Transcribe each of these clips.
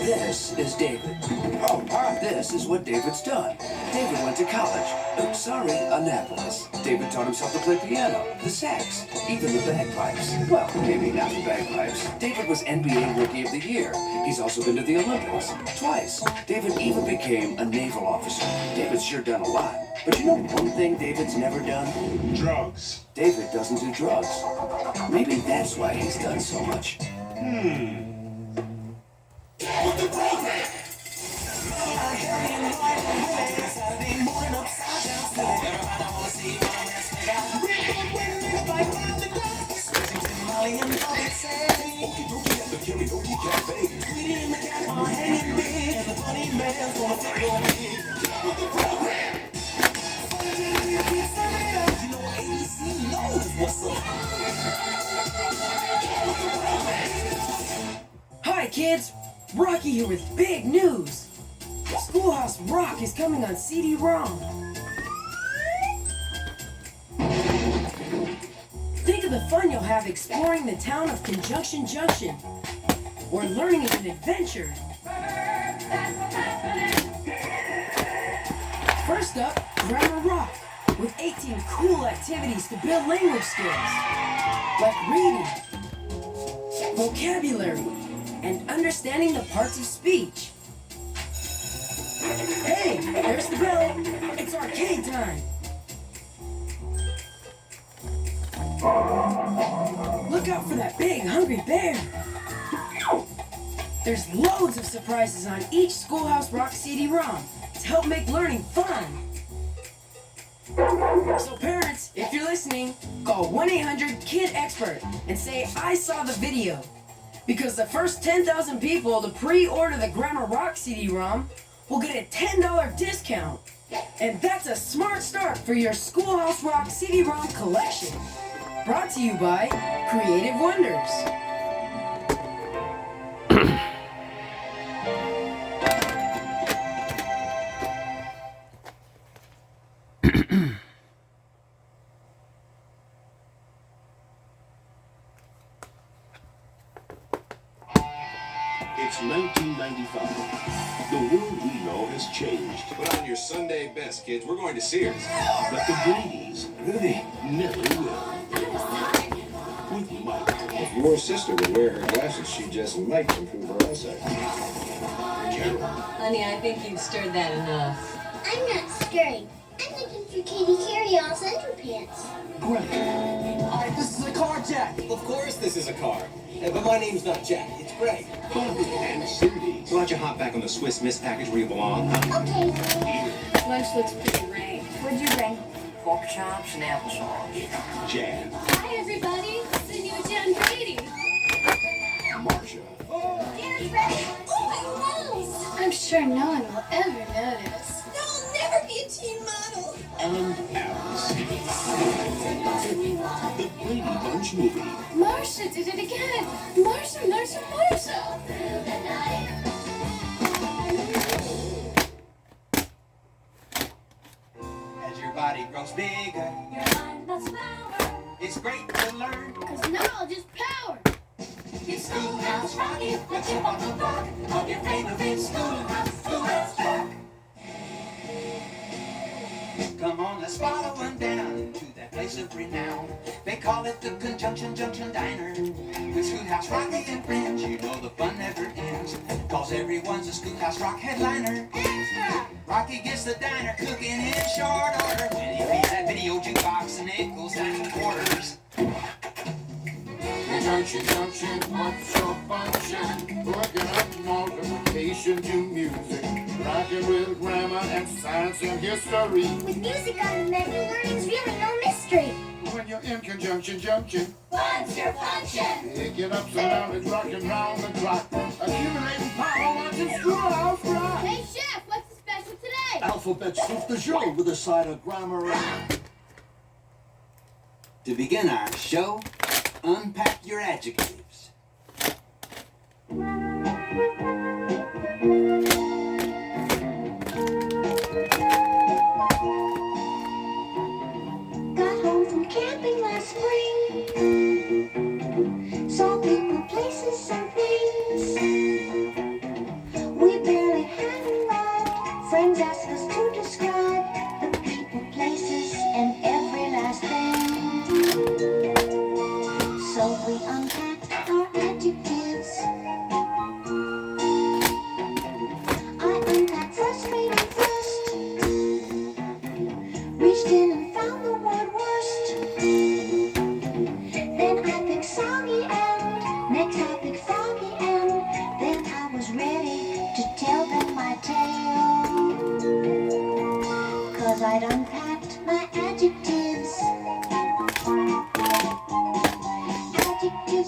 This is David. This is what David's done. David went to college. Annapolis. David taught himself to play piano, the sax, even the bagpipes. Well, maybe not the bagpipes. David was NBA Rookie of the Year. He's also been to the Olympics twice. David even became a naval officer. David's sure done a lot. But you know one thing David's never done? Drugs. David doesn't do drugs. Maybe that's why he's done so much. Hi kids, Rocky here with big news. Schoolhouse Rock is coming on CD-ROM. Think of the fun you'll have exploring the town of Conjunction Junction, or learning of an adventure. First up, Grammar Rock, with 18 cool activities to build language skills, like reading, vocabulary, and understanding the parts of speech. Hey, there's the bell. It's arcade time. Look out for that big hungry bear. There's loads of surprises on each Schoolhouse Rock CD-ROM to help make learning fun. So parents, if you're listening, call 1-800-KID-EXPERT and say I saw the video. Because the first 10,000 people to pre-order the Grammar Rock CD-ROM will get a $10 discount. And that's a smart start for your Schoolhouse Rock CD-ROM collection. Brought to you by Creative Wonders. It's 1995. The world we know has changed. Put on your Sunday best, kids. We're going to Sears. But the Brady's Rudy, never will. With Mike. If your sister would wear her glasses, she just might improve her eyesight. Carol. Honey, I think you've stirred that enough. I'm not stirring. I'm looking for Katie Carry-All's underpants. Greg, All right, this is a car, Jack. Of course this is a car. But my name's not Jack. It's Greg. Bobby and Cindy. So why don't you hop back on the Swiss Miss package where you belong? Okay. Lunch looks pretty rank. What'd you bring? Pork chops and applesauce. Jan. Hi, everybody. It's the new Jen Brady. Marcia. Dinner's ready. Oh, my nose! I'm sure no one will ever notice. There'll never be a teen model. And Alice. The Brady Bunch movie. Marcia did it again. Marcia. As your body grows bigger, Your mind loves power. it's great to learn. Cause knowledge is power. It's Schoolhouse Rock. Let's you on the block of your favorite Schoolhouse Rock. Come on, let's follow on down to that place of renown. They call it the Conjunction Junction Diner. With Schoolhouse Rocky and friends, you know the fun never ends. Cause everyone's a Schoolhouse Rock headliner. Extra. Rocky gets the diner cooking in short order. When he feeds that video jukebox and it goes down to quarters. Junction, what's your function? Working up multiplication to music. Rocking with grammar and science and history. With music on the menu, learning's really no mystery. When you're in Conjunction Junction, Fun's your function. picking up some knowledge, rocking round the clock. Accumulating power, watching Schoolhouse Rock. Hey, Chef, what's the special today? Alphabet soup de jour with a side of grammar. To begin our show, unpack your adjectives. Got home from camping last spring. Saw people, places, and things.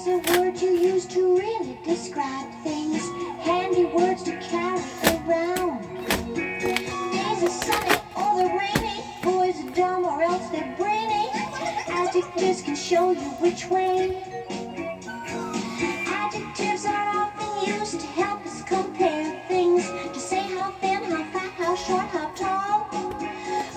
a word you use to really describe things. Handy words to carry around. Days are sunny or they're rainy. Boys are dumb or else they're brainy. Adjectives can show you which way. Adjectives are often used to help us compare things. To say how thin, how fat, how short, how tall.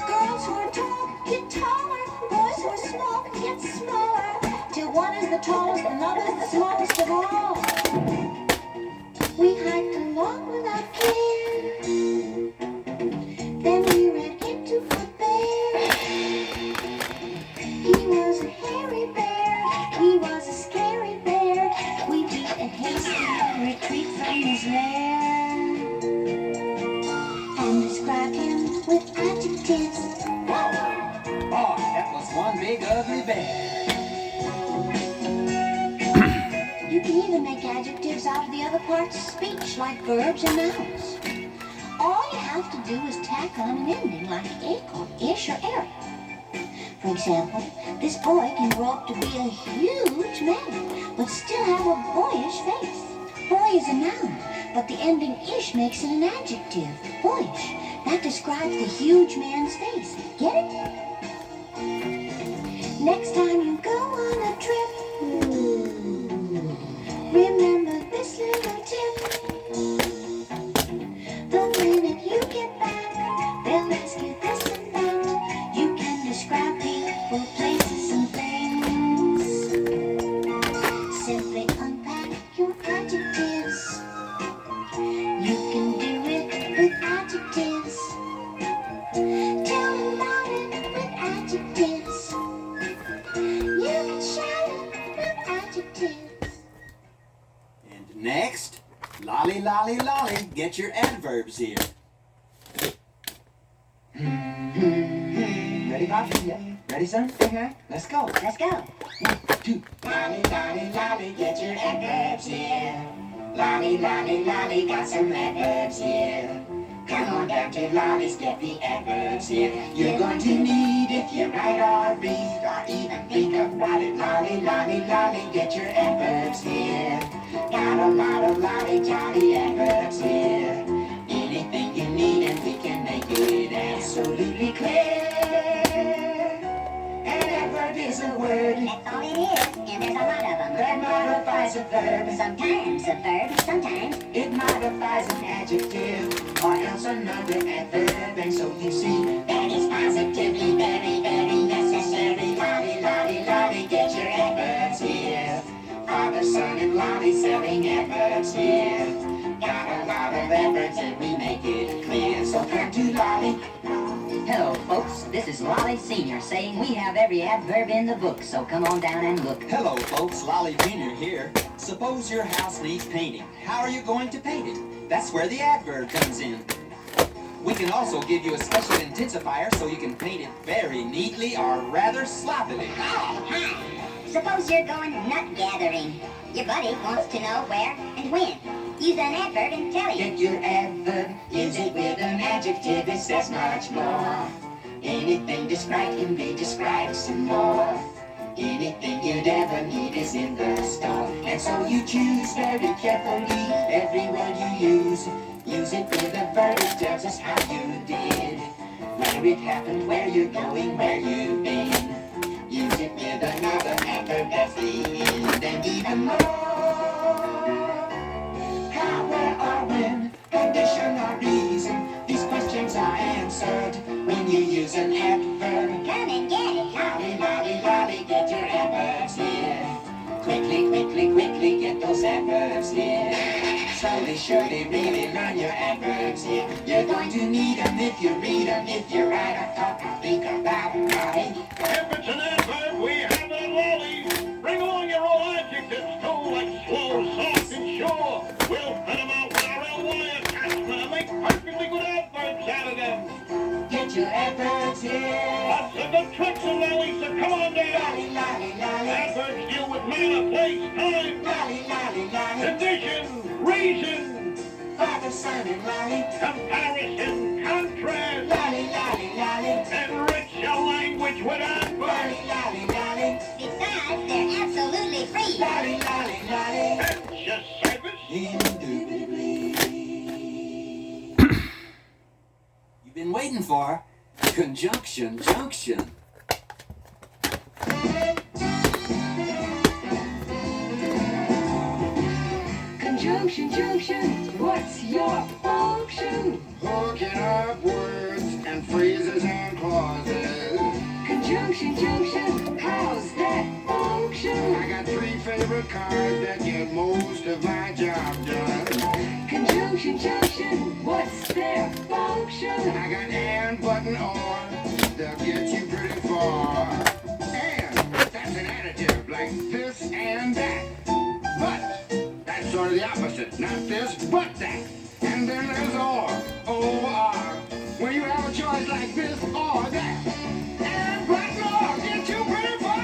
Girls who are tall get taller. Boys who are small get smaller. Till one is the tallest and another the smallest of all. We hiked along without care. Then we ran into a bear. He was a hairy bear. He was a scary bear. We beat a hasty retreat from his lair. And describe him with adjectives. Whoa! Boy, that was one big ugly bear. You can even make adjectives out of the other parts of speech, like verbs and nouns. All you have to do is tack on an ending, like ick or ish or eric. For example, this boy can grow up to be a huge man, but still have a boyish face. Boy is a noun, but the ending ish makes it an adjective, boyish. That describes the huge man's face. Get it? Next time you go on a trip, remember this little tip. The minute you get back, they'll ask you this and that. You can describe people, places, and things. Simply unpack your adjectives. You can do it with adjectives. Tell them about it with adjectives. You can shout it with adjectives. And next, lolly, lolly, lolly, get your adverbs here. Ready, Poppy? Yeah. Ready, son? Let's go. Let's go. 1, 2. Lolly, lolly, lolly, get your adverbs here. Lolly, lolly, lolly, got some adverbs here. Come on down to Lolly's, get the adverbs here. You're going to need if you write or read or even think about it. Lolly, lolly, lolly, get your adverbs here. Got a lot of lolly jolly adverbs here. Anything you need and we can make it absolutely clear. An adverb is a word. That's all it is, and there's a lot of them. That modifies a verb. Sometimes a verb, sometimes. It modifies an adjective or else another adverb. And so you see that is positively very, very necessary. Lolly, lolly, lolly, get your adverbs here. Father, son, and lolly selling adverbs here. Got a lot of adverbs and we make it clear. So turn to Lolly. Hello, folks. This is Lolly Sr. saying we have every adverb in the book, so come on down and look. Hello, folks. Lolly Jr. here. Suppose your house needs painting. How are you going to paint it? That's where the adverb comes in. We can also give you a special intensifier so you can paint it very neatly or rather sloppily. Oh, hi. Suppose you're going nut gathering. Your buddy wants to know where and when. Use an adverb and tell you. Get your adverb, use it with an adjective, it says much more. Anything described can be described some more. Anything you'd ever need is in the store. And so you choose very carefully every word you use. Use it with a verb, it tells us how you did. Where it happened, where you're going, where you've been. Use it with another adverb, that's the end. And even more. How, where, or when, condition or reason. These questions are answered when you use an adverb. Come and get it. Lolly, lolly, lolly, get your adverbs here. Quickly, quickly, quickly, get those adverbs here. Slowly, surely, really learn your adverbs here. You're going to need them if you read them, if you write or talk or think about it, Lolly. If it's an adverb, we have it in Lolly. Bring along your old adjectives too, like slow, soft, and sure. We'll fit them out with our L-Y attachment and make perfectly good adverbs out of them. Get your adverbs here. Lots of good tricks in Lolly, so come on down. Lolly, lolly, lolly. Adverbs deal with manner, place, time, Lolly, lolly, lolly. condition, reason, Father, son, and lolly. comparison, contrast, Lolly, lolly, lolly. enrich your language with adverbs. Lolly, lolly, lolly. Besides, they're absolutely free. Lolly, lolly, Indubitably. You've been waiting for conjunction junction. Conjunction, junction, what's your function? Hooking up words and phrases and clauses. Conjunction, junction, how's that function? I got 3 favorite cards that get most of my job done. Conjunction, junction, what's their function? I got and, but, and or. They'll get you pretty far. And, that's an adjective, like this and that. But, that's sort of the opposite. Not this, but that. And then there's or. O-R. When you have a choice like this or that. And, but, and or get you pretty far.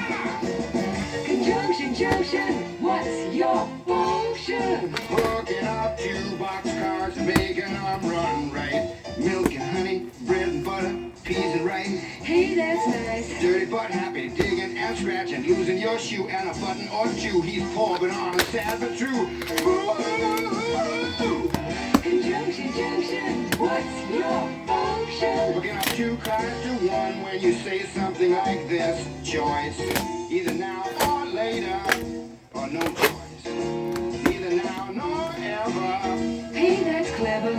Conjunction, junction, what's your function? Hooking up 2 boxcars, making them run right. Milk and honey, bread and butter, peas and rice. Hey, that's nice. Dirty but happy, digging and scratching, losing your shoe and a button or 2. He's poor but honest, sad but true. Conjunction, junction, what's your function? Hooking up 2 cars to 1 when you say something like this. Choice, either now or later, or no choice. Neither now nor ever. Hey, that's clever.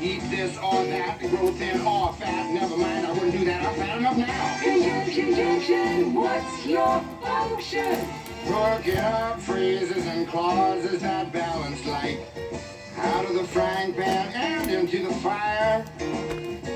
Eat this or that, grow thin or fat. Never mind, I wouldn't do that. I'm fat enough now. Conjunction, junction, what's your function? Hooking up phrases and clauses that balance like out of the frying pan and into the fire.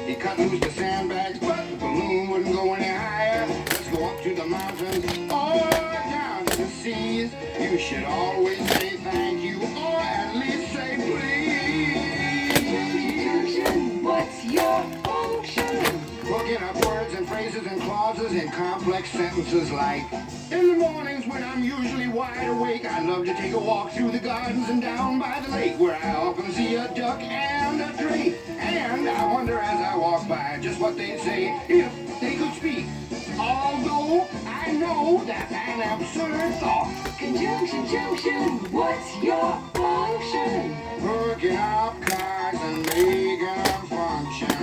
He cut loose the sandbags, but the balloon wouldn't go any higher. Let's go up to the mountains or down to the seas. You should always say thank you or at least say please. Conjunction, what's your function? Hooking up words and phrases and clauses in complex sentences like in the mornings when I'm usually wide awake, I love to take a walk through the gardens and down by the lake where I often see a duck and a drake. And I wonder as I walk by just what they'd say if they could speak. Although I know that's an absurd thought. Conjunction, junction, what's your function? Hooking up cars and making them function.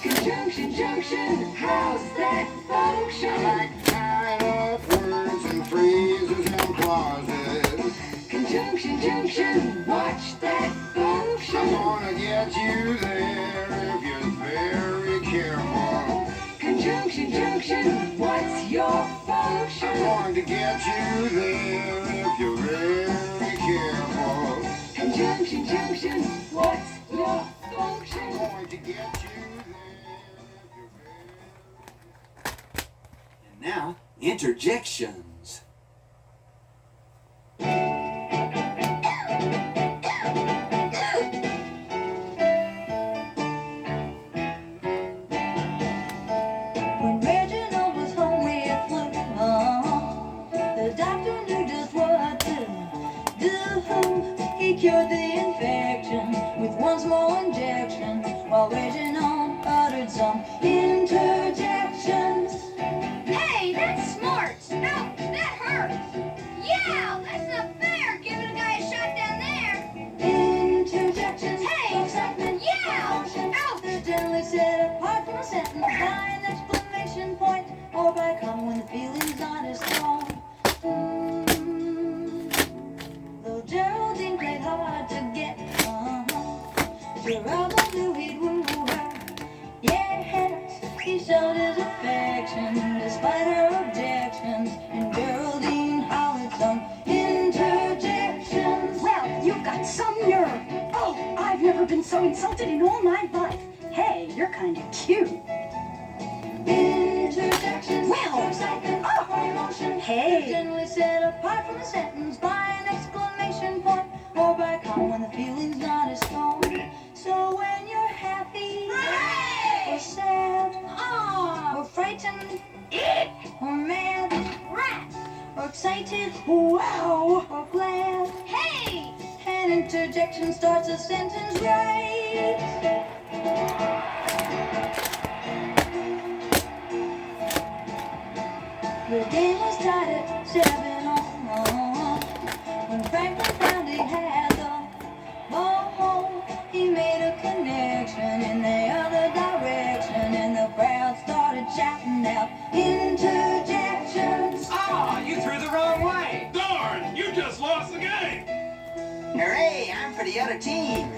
Conjunction, junction, how's that function? I like tying up words and phrases and clauses. Conjunction, junction, watch that function. I'm gonna get you there if you're very careful. Conjunction, junction, what's your function? I'm going to get you there if you're very careful. Conjunction, junction, what's your function? I'm going to get you there if you're very... And now, interjections. When Reginald was home with flu, the doctor knew just what to do. He cured the infection with one small injection, while Reginald uttered some interjections. Hey, that's smart. Ouch, that hurts. Yeah, that's not fair. Giving a guy a shot down there. Interjections. Hey, excitement. yeah, ouch. They're generally set apart from a sentence by an exclamation point or by a comma when the feeling's not as strong. Though Geraldine played hard to get, Gerald knew he'd woo her. Yes, he showed his affection despite her objections, and Geraldine hollered some interjections. Well, you've got some nerve. Oh, I've never been so insulted in all my life. Hey, you're kind of cute. Interjections. Well, excitement oh, or emotion. hey. They're generally set apart from a sentence by an exclamation point or by a comma when the feeling's not as strong. So when you're happy, Hooray! or sad, Aw, or frightened, eek, or mad, rat. or excited, Wow. or glad, Hey, an interjection starts a sentence right. The game was tied at 7 on when Franklin found he had the through the wrong way. Darn, you just lost the game. Hooray, I'm for the other team.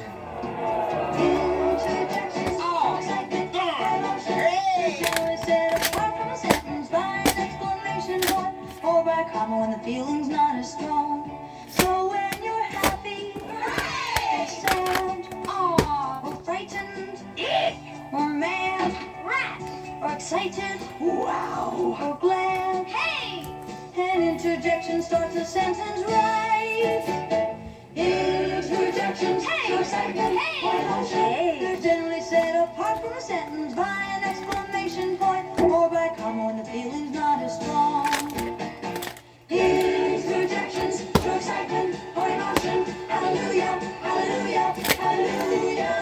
Interjections. Oh, Excitement. darn. Emotion. Hooray! Generally set apart from a sentence by an exclamation point or by a comma when the feeling's not as strong. So when you're happy, or sad, or frightened, or mad, or excited, wow, or glad, Hey! an interjection starts a sentence right. Interjections. Hey! Excitement. Hey! Or emotion. They're generally set apart from a sentence by an exclamation point or by a comma when the feeling's not as strong. Interjections. Show excitement or emotion. Hallelujah. Hallelujah. Hallelujah.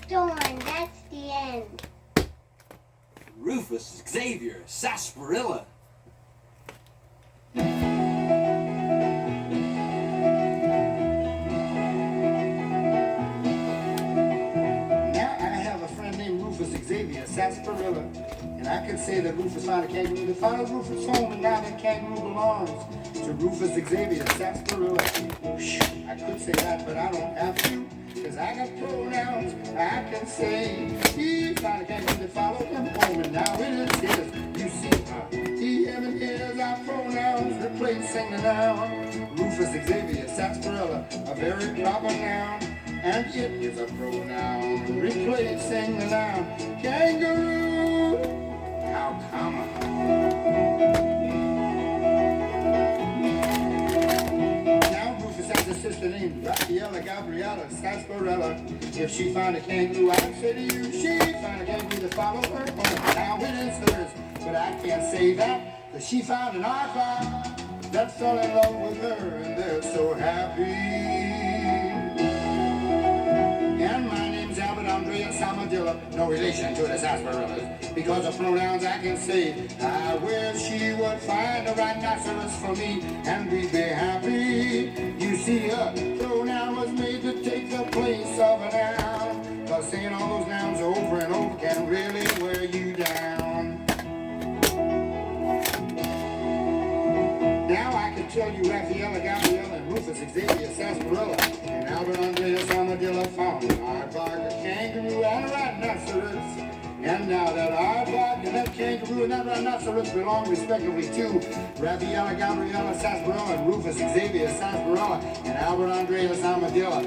Darn, that's the end. Rufus Xavier Sarsaparilla. Now I have a friend named Rufus Xavier Sarsaparilla, and I could say that Rufus found a kangaroo that followed Rufus home, and now that kangaroo belongs to Rufus Xavier Sarsaparilla. I could say that, but I don't have to, because I got pronouns. I can say he found a kangaroo that followed him home, and now it is his. You see, he, him, and his are pronouns replacing the noun. Rufus Xavier Sarsaparilla, a very proper noun. And it is a pronoun replacing the noun kangaroo. How come? Now Rufus has a sister named Rafaela Gabriela Sarsaparilla. If she found a kangaroo, I'd say to you, she found a kangaroo to follow her home. Now it is hers, but I can't say that, because she found an archon that fell in love with her, and they're so happy. And my name's Albert Andreas Samadilla, no relation to the sarsaparillas. Because of pronouns I can say, I wish she would find a rhinoceros for me, and we'd be happy. You see, a pronoun was made to take the place of a noun. But saying all those nouns over and over can really wear you down. Now I can tell you Rafaela Gabriela and Rufus Xavier Sarsaparilla and Albert Andreas Armadillo found an aardvark, a kangaroo, and a rhinoceros. And now that aardvark and that kangaroo and that rhinoceros belong respectively to Rafaela Gabriela Sarsaparilla and Rufus Xavier Sarsaparilla and Albert Andreas Armadillo.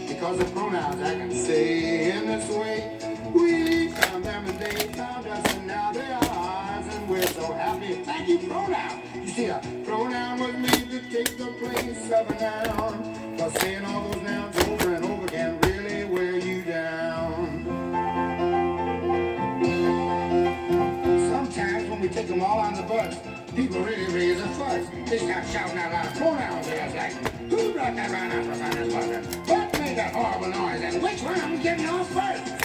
Because of pronouns I can say in this way, we found them and they found us, and now they are ours, and we're so happy. Thank you, pronoun. You see, a pronoun was made to take the place of a noun. But saying all those nouns over and over can really wear you down. Sometimes when we take them all on the bus, people really raise a fuss. They start shouting out loud pronouns. They're like, who brought that rhinoceros on this bus? What made that horrible noise? And which one of them getting off first?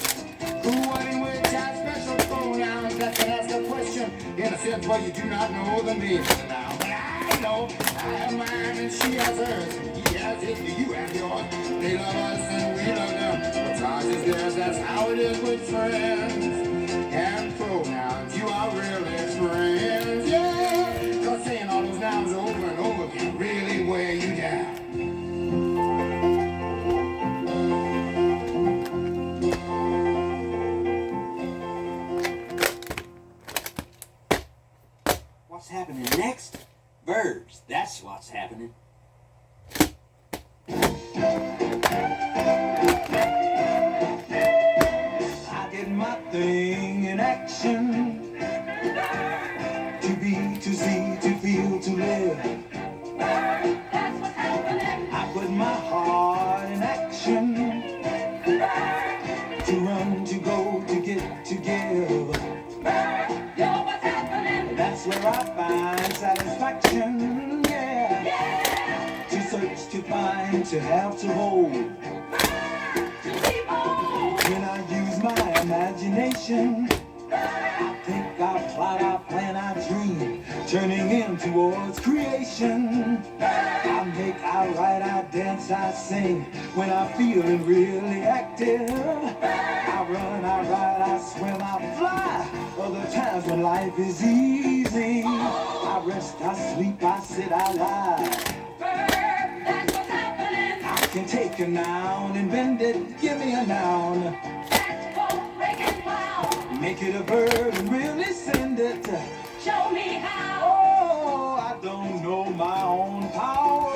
Who, what, and which are special pronouns that can ask a question in a sense where you do not know the meaning of the noun. But I know I have mine and she has hers. He has his and you have yours. They love us and we love them. What's ours is theirs. That's how it is with friends. And pronouns, you are really friends. Yeah, because saying all those nouns over and over can really wear you down. What's happening next? Verbs. That's what's happening. I did my thing in action. To be, to see, to feel, to live. That's what's happening. I put my heart in action. To run, to go, to get, to give. Yo, what's happening? That's where I find satisfaction, yeah. To search, to find, to have, to hold. When I use my imagination, I think, I plot, I plan, I dream. turning in towards creation. I make, I write, I dance, I sing when I'm feeling really active. I run, I ride, I swim, I fly. Other times when life is easy, I rest, I sleep, I sit, I lie. That's what's happening. I can take a noun and bend it, give me a noun. That's for breaking cloud. Make it a verb and really send it. Show me how. Oh, I don't know my own power.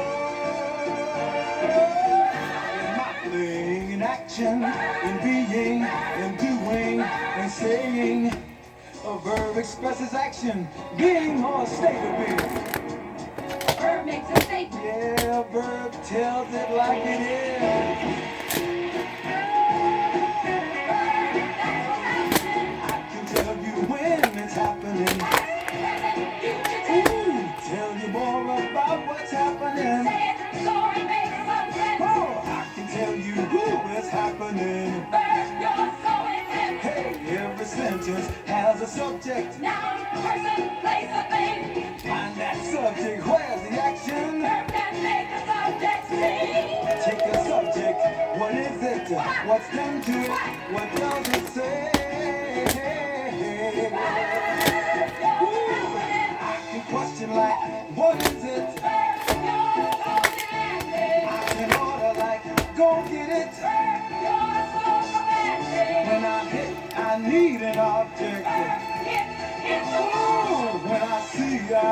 In my playing, in action, in being, in doing, in saying. A verb expresses action, being or a state of being. Verb makes a statement. Yeah, a verb tells it like it is. I can tell you when it's happening. Ooh, tell you more about what's happening. Oh, I can tell you who is happening. Hey, every sentence has a subject. Noun, person, place, or thing. Find that subject, where's the action? Verb that make a subject sing. Take a subject, what is it? What's done to it? What does it say? Ooh, I can question like, what is it? I can order like, go get it. When I hit, I need an object. Ooh, when I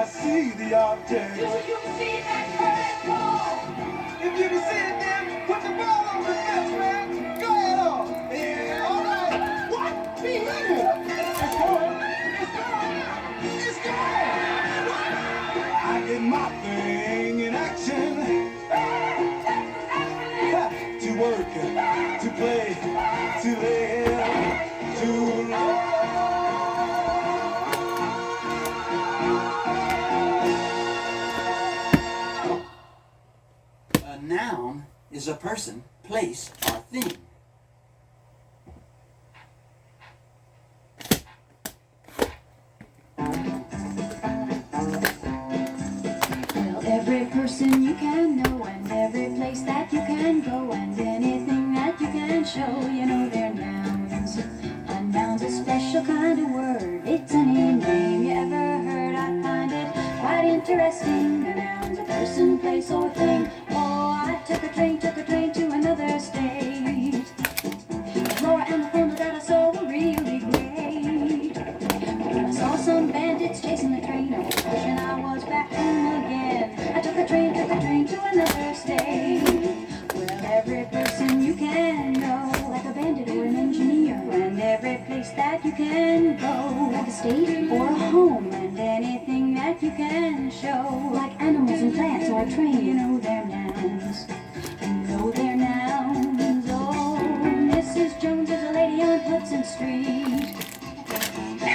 see the object. Do you see that bird ball? If you can see it, then put the ball on the fence, man. Go ahead on. Yeah, all right. What? Be in it. It's going. It's going. It's going. What? I get my thing in action. To work, to play, to live, to love. A noun is a person, place, or thing. Well, every person you can know, and every place that you can go, and anything that you can show, you know they're nouns. A noun's a special kind of word. It's any name you ever heard. I find it quite interesting. A noun's a person, place, or thing. Oh, I took a train to another state. The flora and the fauna that I saw were really great. When I saw some bandits chasing the train, I was wishing I was back home again. I took a train to another state. Well, every person you can know, like a bandit or an engineer, and every place that you can go, like a state or a home, and anything that you can show, like animals and plants or a train, you know they're nouns. You know they're nouns. Oh, Mrs. Jones is a lady on Hudson Street.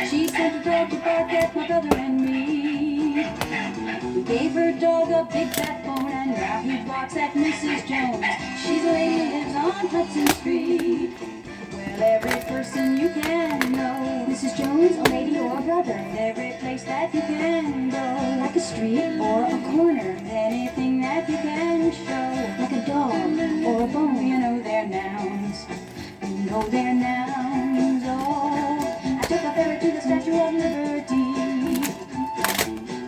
She sent a dog to bark at my brother and me. We gave her dog a big fat bone, and now he barks at Mrs. Jones. She's a lady who lives on Hudson Street. Well, every person you can know, Mrs. Jones, a lady or a brother, every place that you can go, like a street or a corner, anything that you can show, like a dog or a bone, you know they're nouns. You know they're nouns. Oh, I took a ferry to the Statue of Liberty.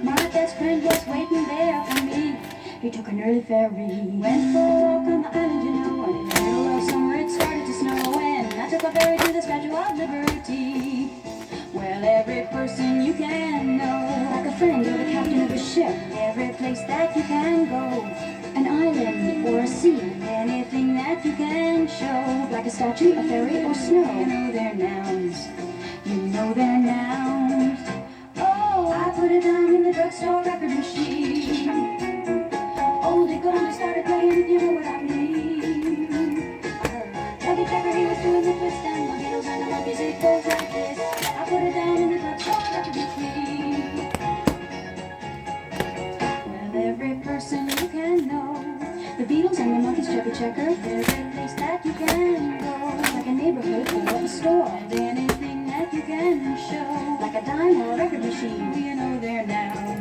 My best friend was waiting there for me. He took an early ferry, went for a walk on the island, you know, and in the middle of summer it started to snow, and I took a ferry to the Statue of Liberty. Well, every person you can know, like a friend or the captain of a ship, every place that you can go, an island or a sea, anything that you can show, like a statue, a ferry, or snow, you know they're nouns. You know they're nouns. Oh, I put a dime in the drugstore record machine. Oldie goldie started playing, you know what I mean. Dougie Checker, he was doing the twist and the Beatles and the Monkeys. It goes like this. I put it down in the drugstore record machine. Well, every person you can know, the Beatles and the Monkeys, Dougie Checker, every place that you can go, like a neighborhood or a store, and anything that you can show, like a dime or a record machine, you know they're nouns.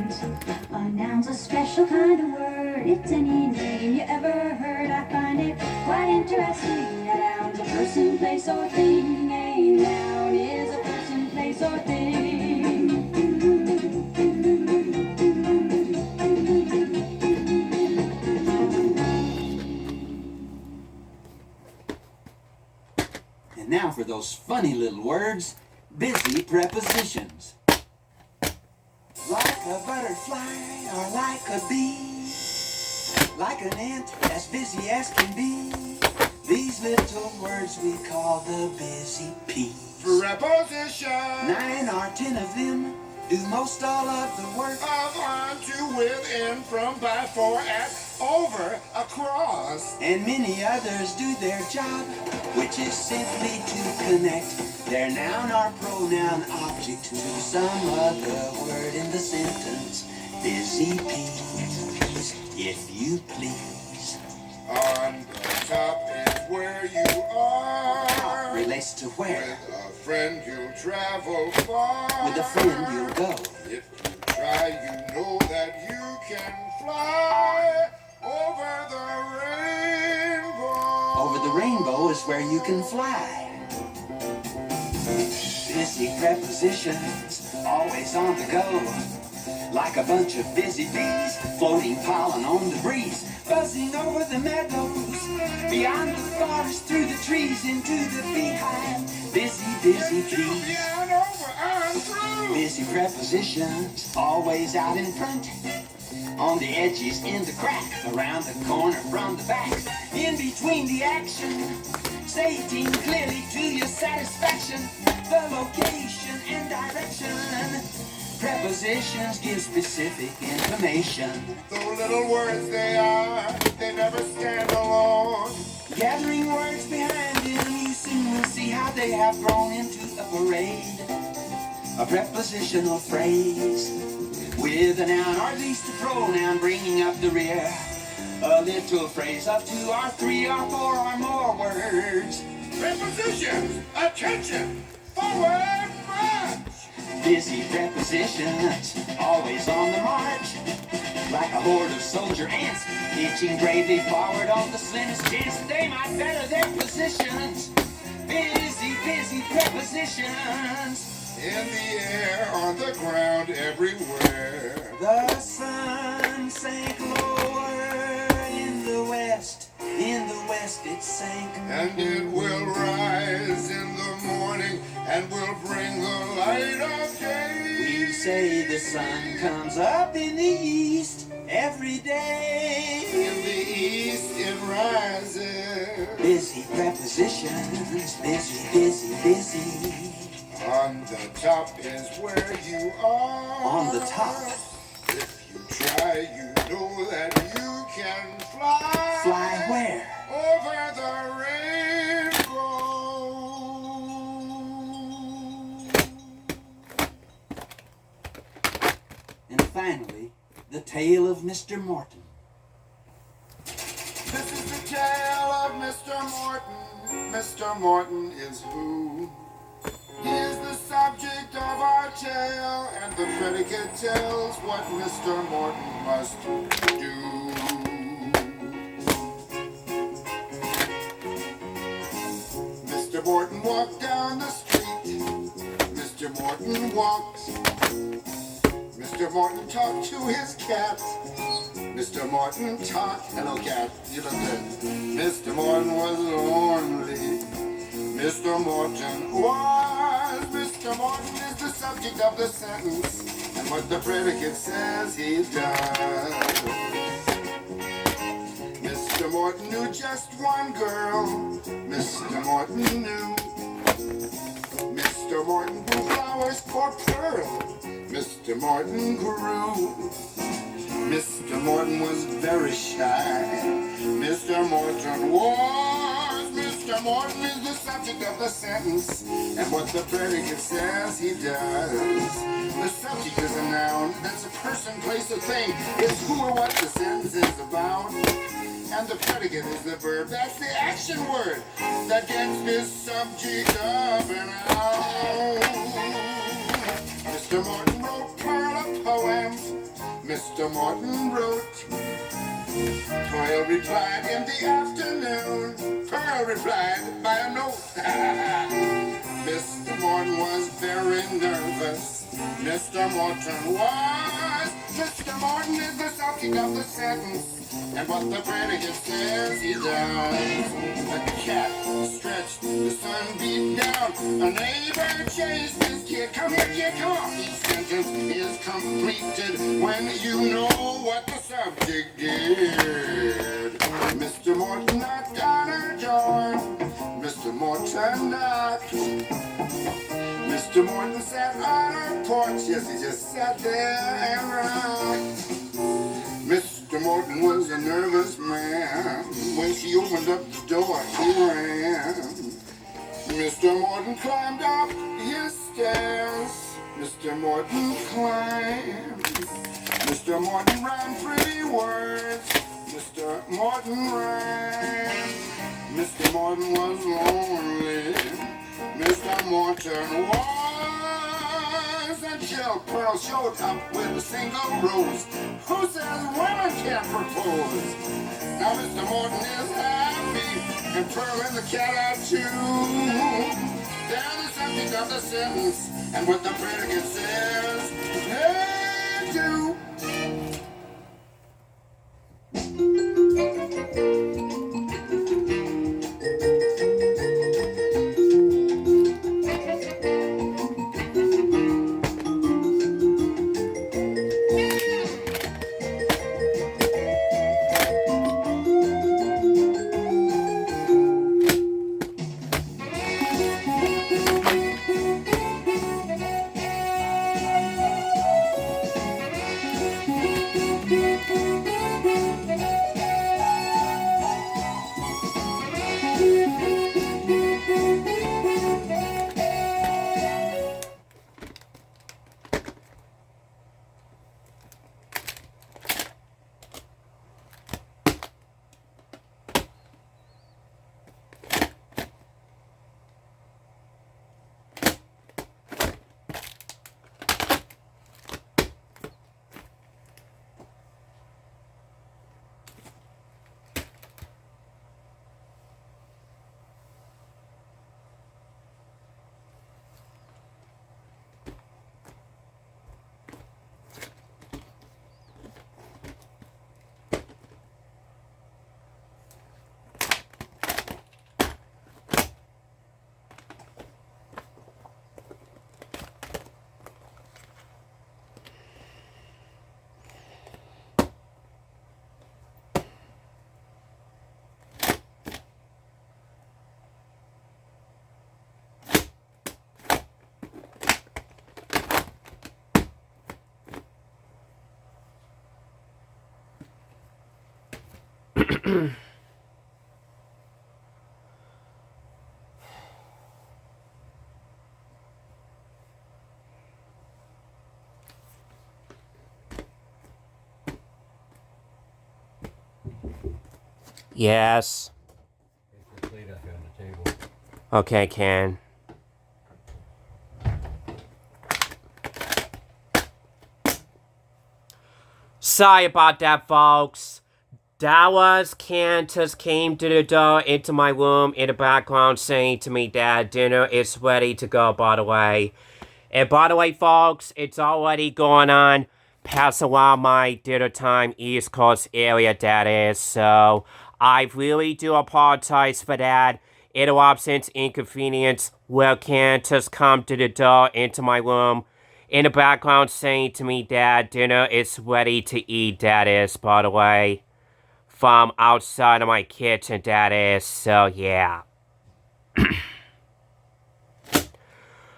fits any name you ever heard. I find it quite interesting. A noun's a person, place, or thing. A noun is a person, place, or thing. And now for those funny little words, busy prepositions. Like a butterfly or like a bee, like an ant as busy as can be. These little words we call the busy peas. Preposition. 9 or 10 of them do most all of the work. Of, on, to, with, in, from, by, for, at, over, across. And many others do their job, which is simply to connect their noun or pronoun object to some other word in the sentence. Busy peas, if you please. On the top is where you are. Top relates to where. With a friend you'll travel far. With a friend you'll go. If you try, you know that you can fly over the rainbow. Over the rainbow is where you can fly. Busy prepositions, always on the go. Like a bunch of busy bees, floating pollen on the breeze. Buzzing over the meadows, beyond the forest, through the trees, into the beehive. Busy, busy bees. Busy prepositions, always out in front. On the edges, in the crack, around the corner, from the back. In between the action, stating clearly to your satisfaction the location and direction. Prepositions give specific information. Though little words they are, they never stand alone. Gathering words behind them, you soon will see how they have grown into a parade. A prepositional phrase with a noun or at least a pronoun bringing up the rear. A little phrase of 2 or 3 or 4 or more words. Prepositions, attention, forward march. Busy prepositions, always on the march. Like a horde of soldier ants, inching bravely forward on the slimmest chance that they might better their positions. Busy, busy prepositions. In the air, on the ground, everywhere. The sun sank lower in the west. In the west it sank. And it will rise in the morning and will bring the light of day. We say the sun comes up in the east every day. In the east it rises. Busy prepositions, busy, busy, busy. On the top is where you are. On the top. If you try, you know that you can fly. Fly where? Over the rainbow. And finally, the tale of Mr. Morton. This is the tale of Mr. Morton. Mr. Morton is who? He is the subject of our tale, and the predicate tells what Mr. Morton must do. Mr. Morton walked down the street. Mr. Morton walked. Mr. Morton talked to his cat. Mr. Morton talked. Hello, cat. You look good. Mr. Morton was lonely. Mr. Morton was. Mr. Morton is the subject of the sentence, and what the predicate says he does. Mr. Morton knew just one girl. Mr. Morton knew. Mr. Morton grew flowers for Pearl. Mr. Morton grew. Mr. Morton was very shy. Mr. Morton was. Mr. Morton is the subject of the sentence, and what the predicate says he does. The subject is a noun, that's a person, place, or thing. It's who or what the sentence is about. And the predicate is the verb, that's the action word that gets this subject up and out. Mr. Morton wrote Pearl a poem. Mr. Morton wrote. Pearl replied in the afternoon. Pearl replied by a note. Mr. Morton was very nervous. Mr. Morton was. Mr. Morton is the subject of the sentence. And what the predicate says he does. The cat stretched, the sun beat down. A neighbor chased his kid. Come here, kid, come on. Each sentence is completed when you know what the subject did. Mr. Morton knocked on her door. Mr. Morton knocked. Mr. Morton sat on her porch. Yes, he just sat there and rocked. Mr. Morton was a nervous man. When she opened up the door, he ran. Mr. Morton climbed up his stairs. Mr. Morton climbed. Mr. Morton ran pretty words. Mr. Morton ran. Mr. Morton was lonely. Mr. Morton was until Pearl showed up with a single rose. Who says women can't propose? Now Mr. Morton is happy, and Pearl and the cat are too. They're the subject of the sentence, and what the predicate says, they do. Yes. Okay, Ken. Sorry about that, folks. That was Ken just came to the door into my room in the background saying to me that dinner is ready to go, by the way. And by the way, folks, it's already going on past around my dinner time East Coast area, that is. So I really do apologize for that. Interruptions, inconvenience. Well, Ken just come to the door into my room in the background saying to me that dinner is ready to eat, that is, by the way. From outside of my kitchen, that is. So, yeah.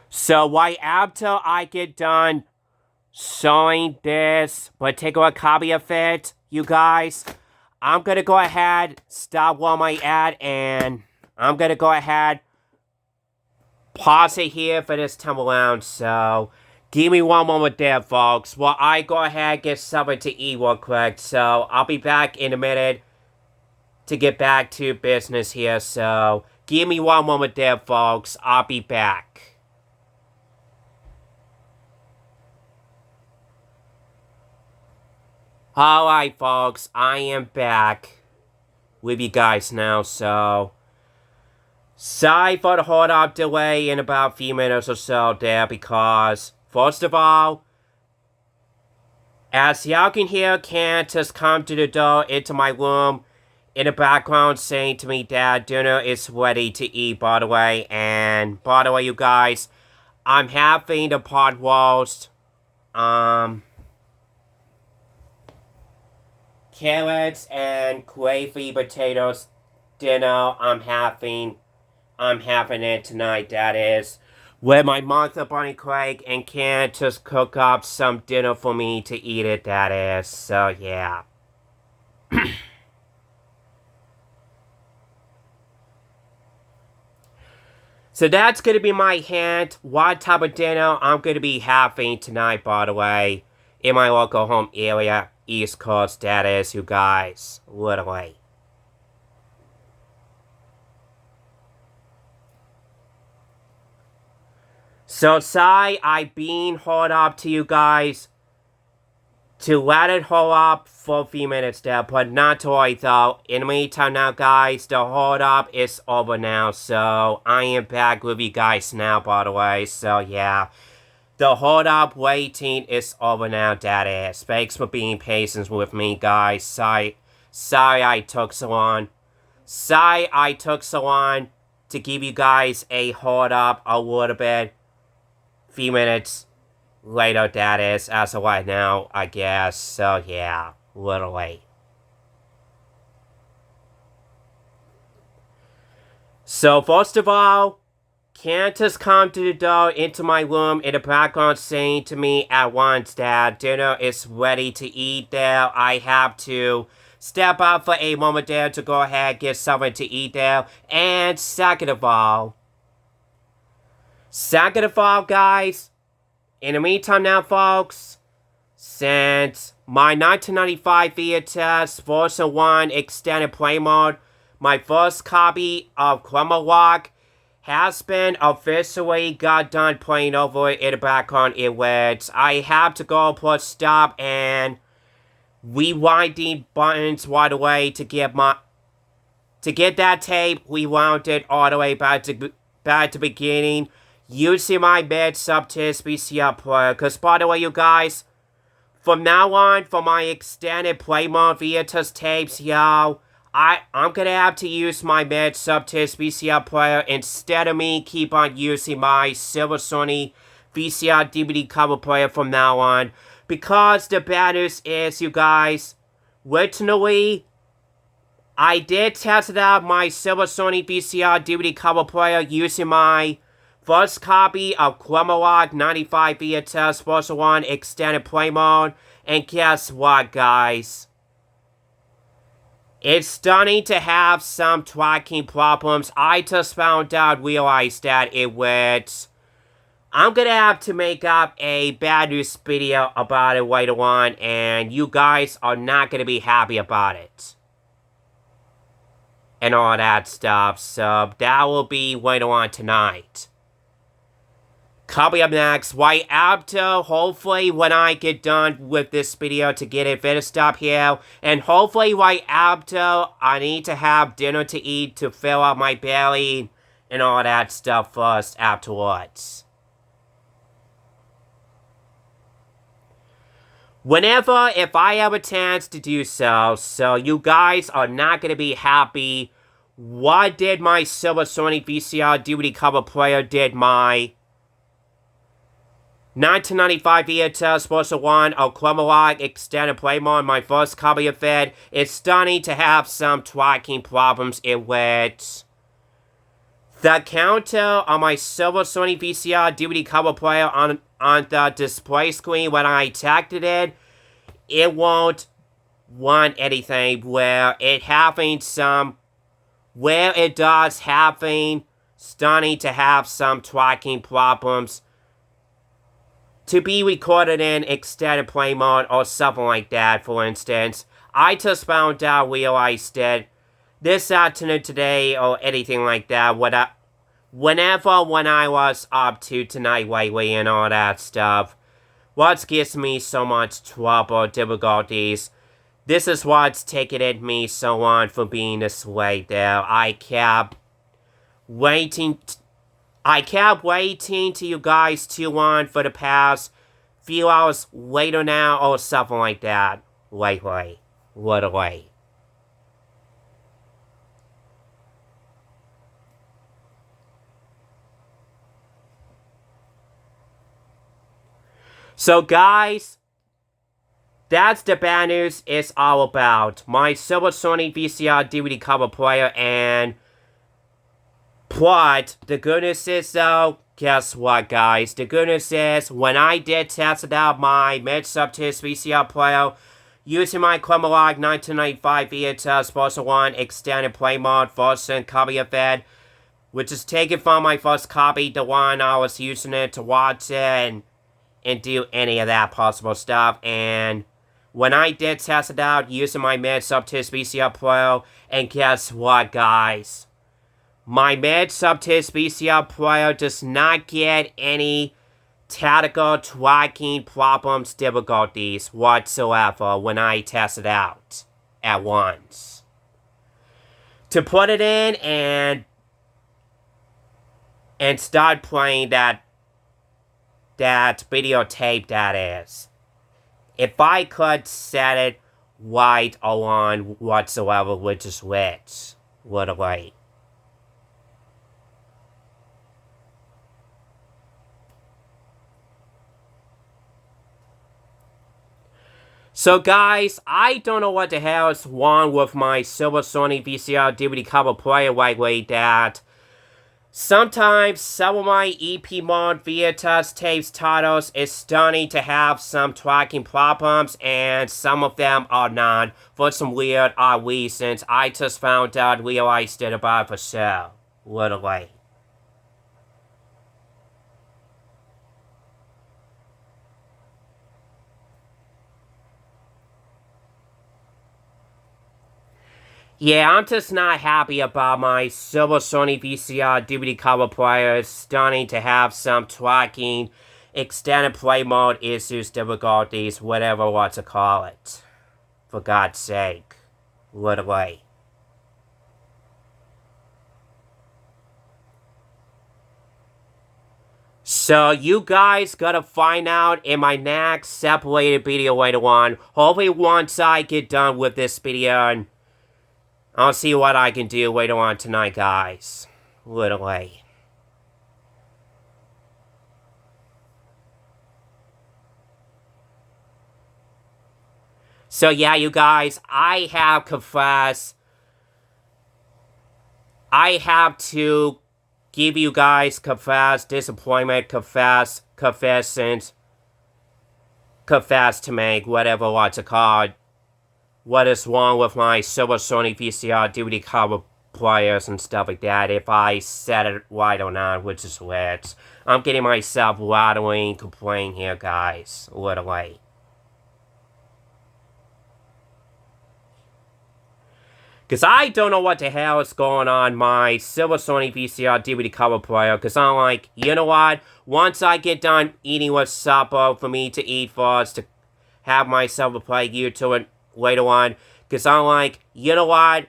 So, right after I get done showing this particular copy of it, you guys, I'm going to go ahead, stop where I'm at, and I'm going to go ahead, pause it here for this time around. So, give me one moment there, folks, while I go ahead and get something to eat real quick. So, I'll be back in a minute to get back to business here. So, give me one moment there, folks. I'll be back. Alright, folks, I am back with you guys now, so sorry for the hold up delay in about a few minutes or so there, because first of all, as y'all can hear, Kent has come to the door into my room in the background saying to me, Dad, dinner is ready to eat, by the way. And by the way, you guys, I'm having the pot roast, carrots and gravy potatoes dinner. I'm having it tonight, that is. With my Martha Bunny Craig and can't just cook up some dinner for me to eat it, that is. So, yeah. So that's going to be my hint. What type of dinner I'm going to be having tonight, by the way. In my local home area, East Coast, that is, you guys. Literally. So, sorry, I've been hold up to you guys to let it hold up for a few minutes there, but not to worry though. In the meantime now, guys, the hold up is over now, so I am back with you guys now, by the way, so yeah. The hold up waiting is over now, that is. Thanks for being patient with me, guys. Sorry I took so long. Sorry I took so long to give you guys a hold up a little bit. Few minutes later, that is, as of right now, I guess. So, yeah, a little late. So, first of all, Kent has come to the door into my room in the background saying to me at once that dinner is ready to eat there. I have to step out for a moment there to go ahead and get something to eat there. And second of all, guys, in the meantime now, folks, since my 1995 VHS Version 1 Extended Play Mode, my first copy of Schoolhouse Rock has been officially got done playing over in the background in which I have to go push stop and rewinding buttons right away to get that tape rewounded all the way back to beginning. Using my mid-subtist VCR player, because by the way, you guys, from now on, for my extended play mode VHS tapes, yo, I'm gonna have to use my mid-subtist VCR player instead of me keep on using my Silver Sony VCR DVD cover player from now on, because the bad news is, you guys, originally, I did test out my Silver Sony VCR DVD cover player using my first copy of Schoolhouse Rock 95 VHS Version 1 Extended Play Mode, and guess what, guys? It's starting to have some tracking problems. I just realized that it would. I'm gonna have to make up a bad news video about it later on, and you guys are not gonna be happy about it. And all that stuff, so that will be later on tonight. Coming up next, right after, hopefully when I get done with this video to get it finished up here, and hopefully right after, I need to have dinner to eat to fill up my belly and all that stuff first afterwards. If I have a chance to do so, so you guys are not going to be happy. What did my Silver Sony VCR DVD cover player did my 1995 VHS Version 1 of Schoolhouse Rock Extended Play Mode, my first copy of it, is starting to have some tracking problems in which the counter on my Silver Sony VCR DVD cover player on the display screen when I checked it won't want anything where it does starting to have some tracking problems to be recorded in extended play mode or something like that, for instance. I just realized it this afternoon today or anything like that, when I was up to tonight lately and all that stuff. What gives me so much trouble, difficulties, This is what's taken me so long for being this way there. I kept waiting to you guys too long for the past few hours later now or something like that. Lately. Literally. So guys, that's the bad news it's all about. My Silver Sony VCR DVD cover player and plot. The good news is though, guess what guys? The good news is, when I did test out my mid-subtitles VCR player using my Chromalog 1995 VHS Version 1 Extended Play Mode version copy of it, which is taken from my first copy, the one I was using it to watch it and do any of that possible stuff. And when I did test it out using my mid-subtitles VCR player, and guess what guys? My mid-subtitles VCR player does not get any technical tracking problems, difficulties whatsoever when I test it out at once. To put it in and start playing that videotape that is. If I could set it right along whatsoever, which is which, literally. So guys, I don't know what the hell is wrong with my Silver Sony VCR DVD cover player lately that sometimes some of my EP mode VHS tapes titles is starting to have some tracking problems, and some of them are not for some weird odd reasons. I just found out, realized it about for sure, literally. Yeah, I'm just not happy about my Silver Sony VCR DVD cover players starting to have some tracking, extended play mode issues, difficulties, whatever you want to call it. For God's sake. Literally. So you guys gotta find out in my next separated video later on. Hopefully once I get done with this video, and I'll see what I can do later on tonight, guys. Literally. So yeah, you guys, I have confessed. I have to give you guys disappointment, confessions, confess to make, whatever you want to call it. What is wrong with my Silver Sony VCR DVD cover players and stuff like that, if I said it right or not, which is weird. I'm getting myself rattling, complaining here, guys, literally. Because I don't know what the hell is going on my Silver Sony VCR DVD cover player, because I'm like, you know what, once I get done eating with supper for me to eat first, to have myself a play YouTube and later on, because I'm like, you know what,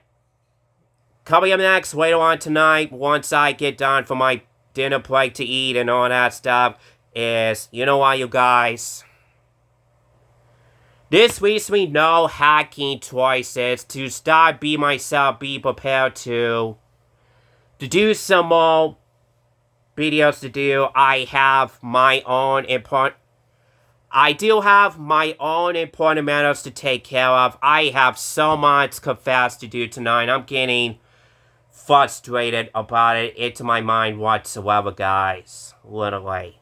coming up next later on tonight, once I get done for my dinner plate to eat and all that stuff, is, you know what, you guys, this leaves me no hacking choices to start be prepared to do some more videos to do. I have my own important matters to take care of. I have so much confess to do tonight. I'm getting frustrated about it into my mind whatsoever, guys. Literally.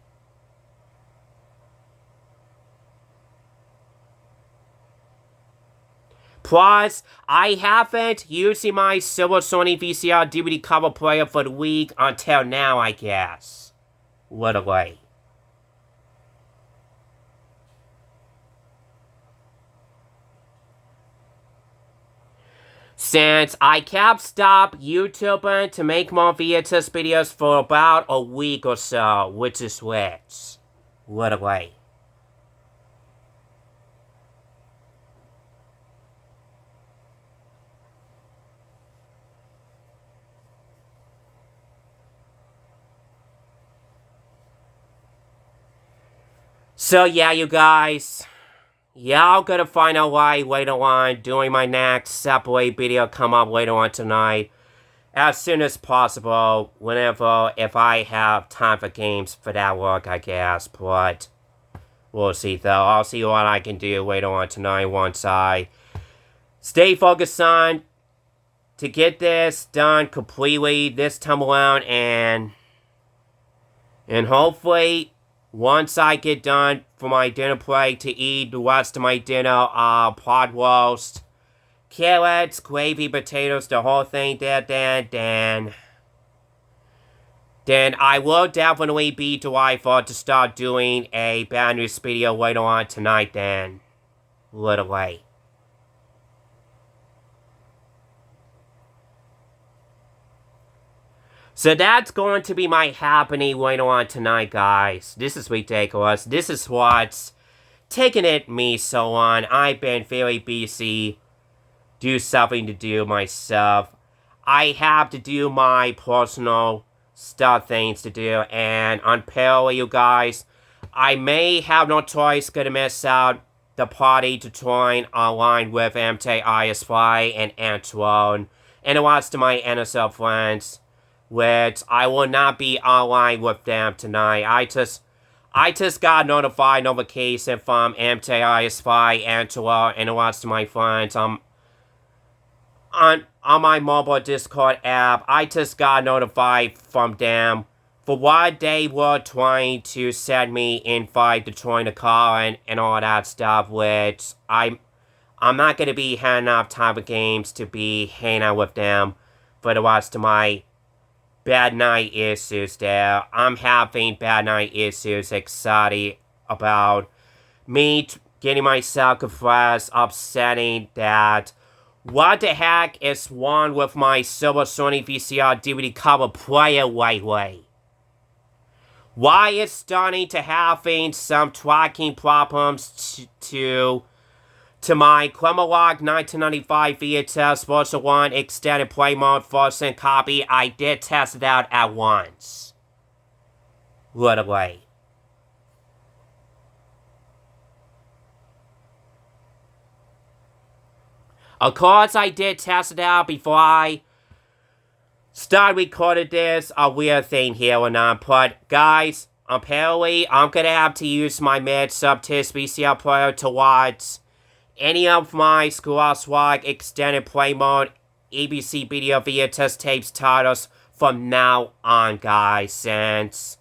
Plus, I haven't used my Silver Sony VCR DVD cover player for the week until now, I guess. Literally. Since I kept stop YouTubing to make more VHS videos for about a week or so, which is which. Literally. So yeah, you guys, y'all gonna find out why later on during my next separate video come up later on tonight. As soon as possible, whenever, if I have time for games for that work, I guess, but we'll see though. I'll see what I can do later on tonight once I stay focused on to get this done completely this time around, and hopefully once I get done for my dinner plate to eat the rest of my dinner, pot roast, carrots, gravy, potatoes, the whole thing there, then I will definitely be delightful to start doing a bad news video later on tonight then. Literally. So that's going to be my happening later on tonight, guys. This is ridiculous. This is what's taking it me so long. I've been very busy. Do something to do myself. I have to do my personal stuff things to do. And apparently, you guys, I may have no choice gonna miss out the party to join online with MTISY and Antoine and the rest of my NSL friends, which I will not be online with them tonight. I just got notified notification from MTISY, Antoine, and the rest of my friends on my mobile Discord app. I just got notified from them for what they were trying to send me invite to join the call and all that stuff, which I'm not gonna be having enough time of games to be hanging out with them for the rest of my bad night issues there. I'm having bad night issues, excited about me getting myself confessed, upsetting that what the heck is wrong with my Silver Sony VCR DVD cover player lately? Why is starting to having some tracking problems to my Chromalog 1995 VHS version 1 extended play mode version copy? I did test it out at once. Literally. Of course, I did test it out before I started recording this. A weird thing here or not. But, guys, apparently, I'm gonna have to use my mid-subtisc VCR player to watch any of my Schoolhouse Rock extended play mode ABC video VHS tapes titles from now on, guys, since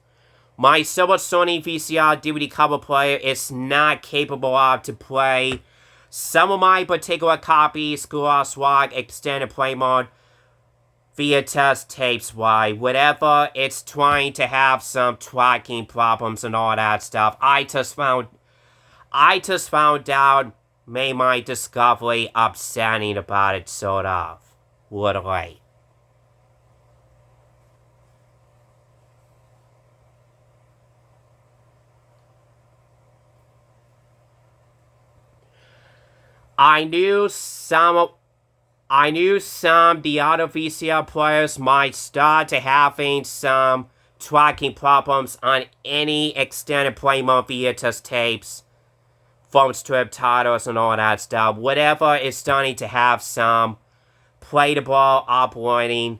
my Silver Sony VCR DVD cover player is not capable of to play some of my particular copies Schoolhouse Rock extended play mode VHS tapes. Why? Whatever, it's trying to have some tracking problems and all that stuff. I just found out, made my discovery upsetting about it, sort of. Literally. I knew some the other VCR players might start to having some tracking problems on any extended play mode VHS tapes, phone strip titles and all that stuff. Whatever is starting to have some playable operating.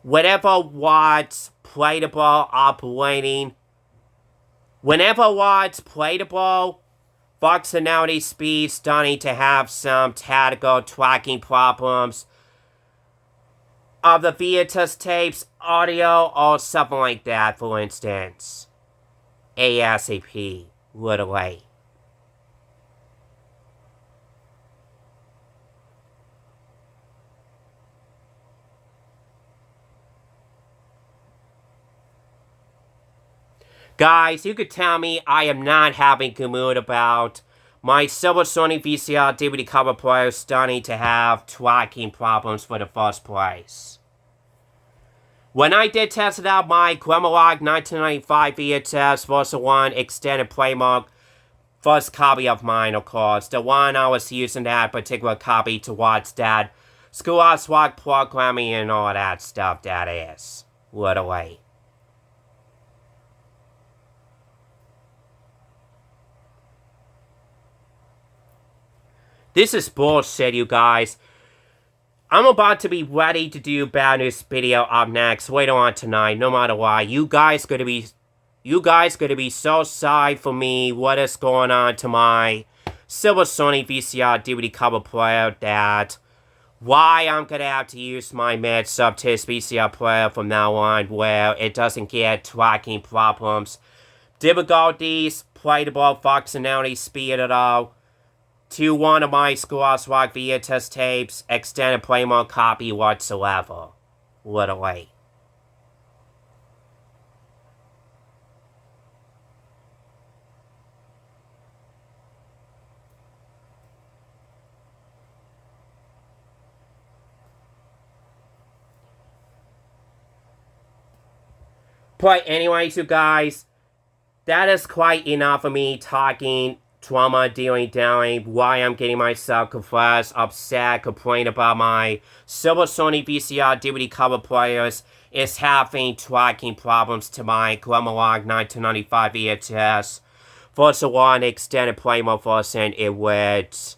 Whenever what's playable functionality speed starting to have some tactical tracking problems of the VHS tapes, audio, or something like that, for instance. ASAP, literally. Guys, you could tell me I am not having a good mood about my Silver Sony VCR DVD cover player starting to have tracking problems for the first place. When I did test it out, my Chromalog 1995 VHS version 1 extended play mode, first copy of mine, of course, the one I was using that particular copy to watch that Schoolhouse Rock programming and all that stuff, that is. Literally. This is bullshit, you guys. I'm about to be ready to do bad news video up next later on tonight, no matter what. You guys gonna be so sorry for me what is going on to my Silver Sony VCR DVD cover player that why I'm gonna have to use my mid-sub to this VCR player from now on where it doesn't get tracking problems, difficulties, playable functionality, speed at all. To one of my Schoolhouse Rock VHS tapes, extended play mode copy whatsoever. Literally. But anyways, you guys, that is quite enough of me talking trauma, dealing, down, why I'm getting myself confused, upset, complain about my Silver Sony VCR DVD cover players is having tracking problems to my Grammarlog 1995 VHS. First of all, an extended play mode version in which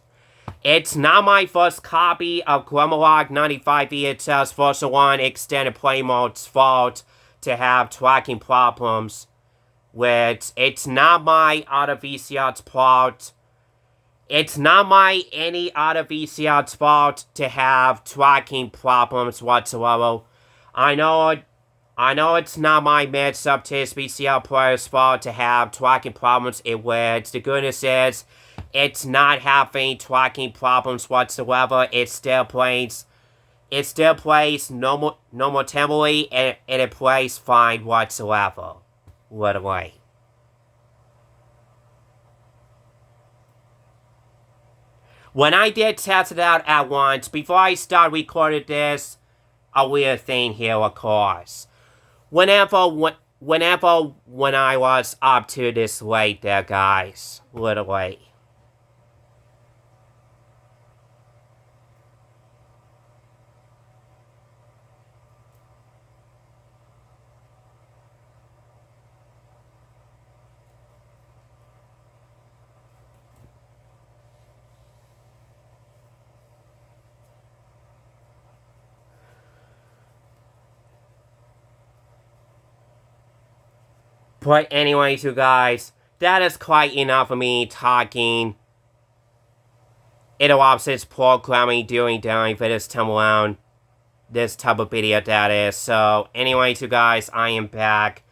it's not my first copy of Grammarlog 95 VHS version 1 extended play mode's fault to have tracking problems. Which, it's not my other VCR's fault. It's not my any other VCR's fault to have tracking problems whatsoever. I know it's not my mid-sub to this VCR player's fault to have tracking problems in which the goodness is, it's not having tracking problems whatsoever. It still plays normal temporarily and it plays fine whatsoever. Literally. When I did test it out at once, before I start recording this, a weird thing here, of course. Whenever when I was up to this late there, guys. Literally. But anyways, you guys, that is quite enough of me talking interruptions, programming, doing for this time around. This type of video that is. So, anyways, you guys, I am back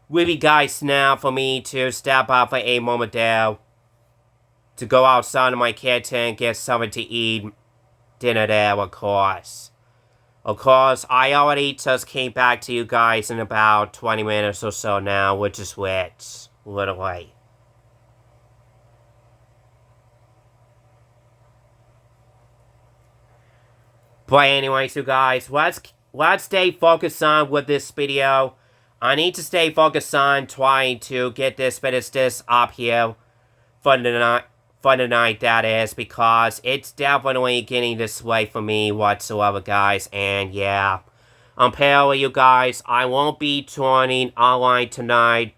with you guys now for me to step out for a moment there to go outside of my kitchen, get something to eat, dinner there, of course. Of course, I already just came back to you guys in about 20 minutes or so now, which is which, literally. But anyways, you guys, let's stay focused on with this video. I need to stay focused on trying to get this up here for the night, that is, because it's definitely getting this way for me whatsoever, guys, and yeah. Apparently, you guys, I won't be joining online tonight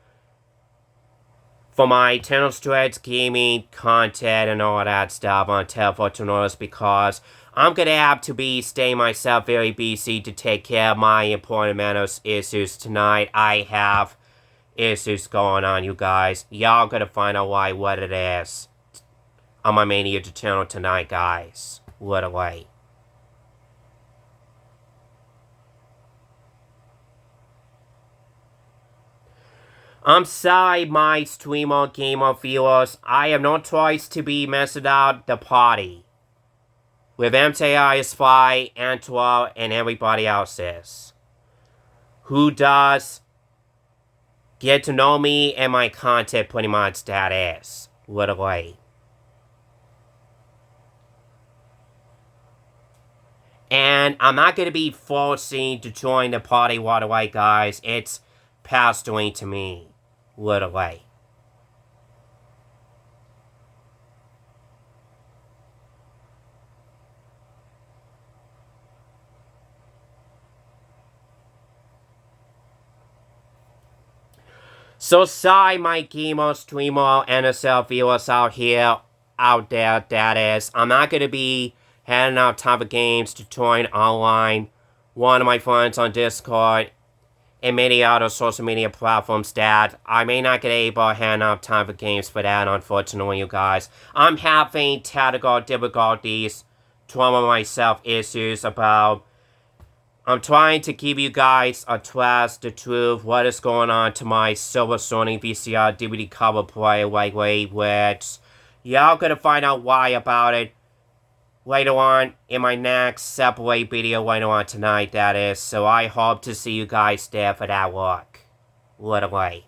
for my Channel Stretch gaming content and all that stuff on Telefortunos because I'm gonna have to be staying myself very busy to take care of my important matters issues tonight. I have issues going on, you guys. Y'all gonna find out what it is on my main YouTube channel tonight, guys. Literally. I'm sorry, my streamer gamer viewers. I have no choice to be messing out the party with MTI, Spy, Antwa, and everybody else's who does get to know me and my content pretty much, that is. Literally. And I'm not going to be forcing to join the party right away, guys. It's pastoring to me. Literally. So sorry, my gamer, streamer, NSL viewers out here out there, that is. I'm not going to be handing out type of games to join online. One of my friends on Discord and many other social media platforms that I may not get able to hand out type of games for that, unfortunately, you guys. I'm having technical difficulties, trauma myself issues about. I'm trying to give you guys a twist, the truth, what is going on to my Silver Sony VCR DVD cover player lately, which y'all gonna find out why about it later on in my next separate video later on tonight, that is. So I hope to see you guys there for that look. Literally.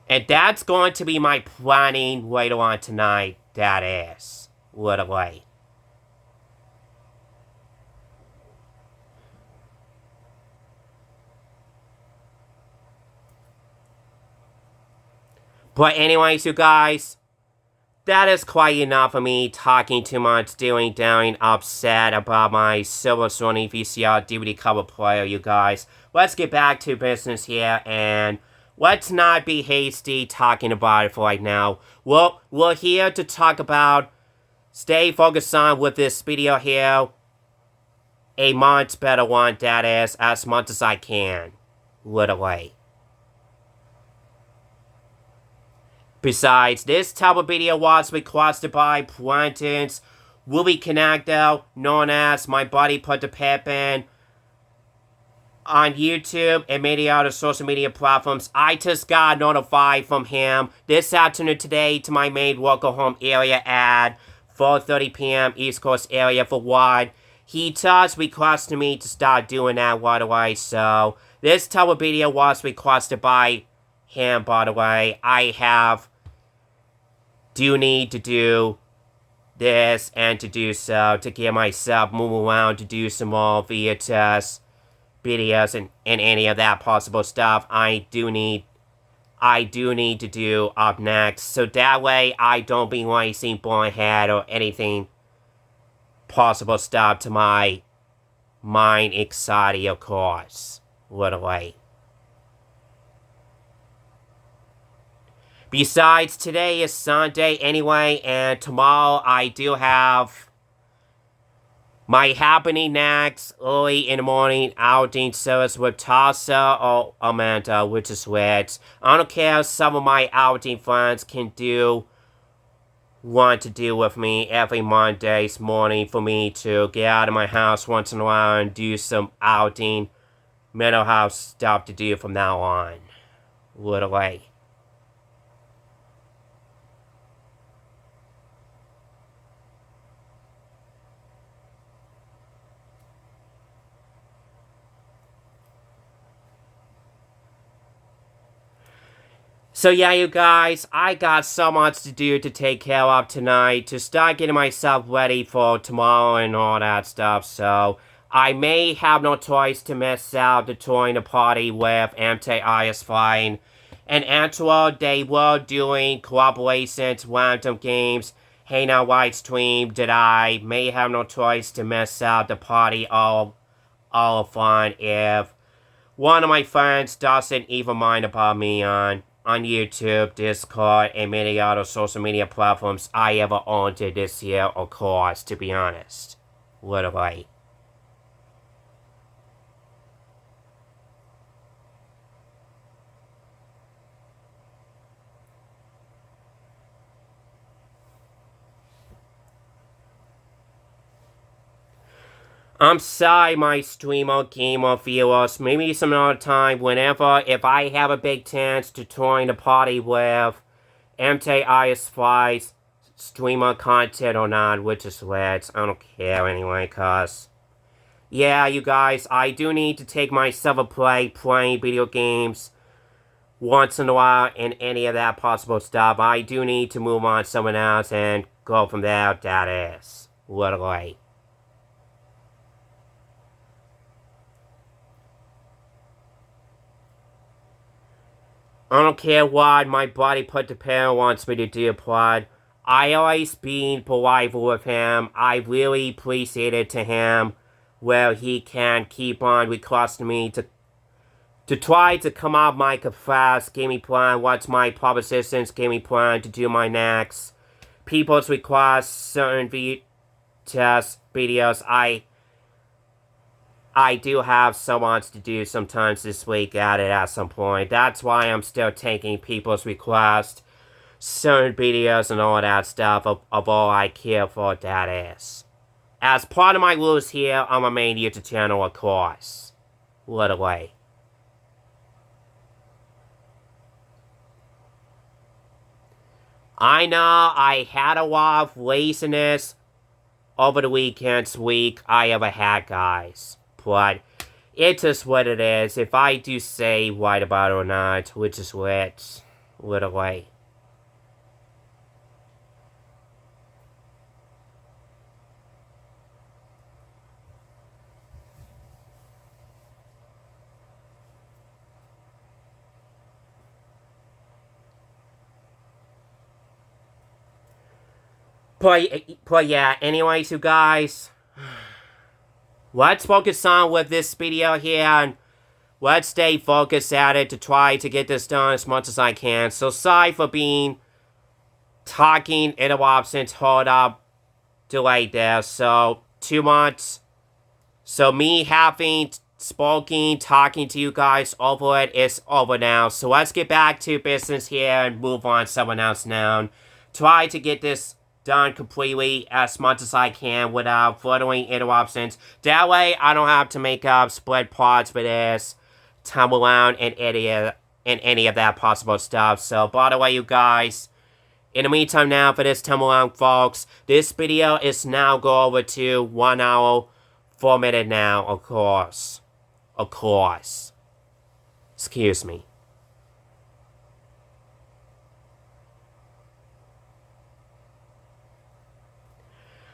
And that's going to be my planning later on tonight, that is. Literally. But anyways, you guys, that is quite enough of me talking too much, doing upset about my Silver Sony VCR DVD cover player, you guys. Let's get back to business here, and let's not be hasty talking about it for right now. We're here to talk about, stay focused on with this video here, a much better one, that is, as much as I can. Literally. Besides, this type of video was requested by Prentice Ruby Connector, known as My Buddy Put the Pep In, on YouTube and many other social media platforms. I just got notified from him this afternoon today to my main local home area at 4:30 p.m. East Coast area for what he just requested me to start doing that right away. So, this type of video was requested by him, by the way. I do need to do this and to do so to get myself moving around to do some more VHS videos and any of that possible stuff I do need to do up next, so that way I don't be wasting born ahead or anything possible stuff to my mind excited, of course, literally. Besides, today is Sunday anyway, and tomorrow I do have my happening next early in the morning outing service with Tasha or Amanda, which is which. I don't care if some of my outing friends want to do with me every Monday's morning for me to get out of my house once in a while and do some outing mental health stuff to do from now on. Literally. So yeah, you guys, I got so much to do to take care of tonight to start getting myself ready for tomorrow and all that stuff, so I may have no choice to miss out to join the party with MTIS Flying. And actually, they were doing collaborations, random games, hangout live stream that I may have no choice to miss out the party all fun if one of my friends doesn't even mind about me on YouTube, Discord, and many other social media platforms I ever owned this year, of course, to be honest. Literally. I'm sorry, my streamer, gamer viewers. Maybe some other time, whenever, if I have a big chance to join the party with MTIS Fly's streamer content or not, which is which. I don't care anyway, cause yeah, you guys, I do need to take myself a playing video games once in a while and any of that possible stuff. I do need to move on to someone else and go from there, that is. Literally. I don't care what my buddy put the pen wants me to do, but I always been polite with him. I really appreciate it to him where he can keep on requesting me to try to come up my fast game plan, what's my prepositions game plan to do my next. People's request certain test videos. I do have so much to do sometimes this week at it at some point. That's why I'm still taking people's requests, certain videos and all that stuff of all I care for, that is. As part of my rules here on my main YouTube channel, of course. Literally. I know I had a lot of laziness over the weekend's week I ever had, guys. But it's just what it is. If I do say right about it or not, which is what, literally. But yeah, anyways, you guys, let's focus on with this video here, and let's stay focused at it to try to get this done as much as I can. So sorry for being talking interruptions, hold up, delayed there. So 2 months. So me having spoken, talking to you guys over it is over now. So let's get back to business here and move on to someone else now. Try to get this done completely as much as I can without furthering interruptions. That way I don't have to make up split parts for this, tumble around and any of that possible stuff. So by the way, you guys, in the meantime now for this tumble around, folks, this video is now go over to 1 hour 4 minutes now, of course. Of course. Excuse me.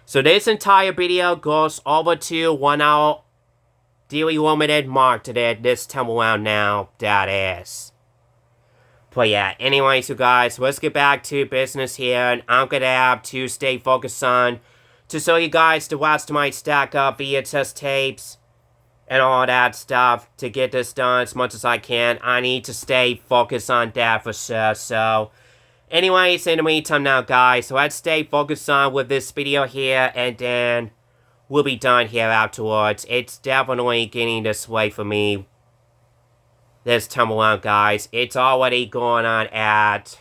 So this entire video goes over to 1 hour daily limited mark today. This time around now, that is. But yeah, anyways, you guys, let's get back to business here. And I'm gonna have to stay focused on to show you guys the rest of my stack of VHS tapes and all that stuff to get this done as much as I can. I need to stay focused on that for sure. So anyways, in the meantime now, guys, so let's stay focused on with this video here, and then we'll be done here afterwards. It's definitely getting this way for me this time around, guys. It's already going on at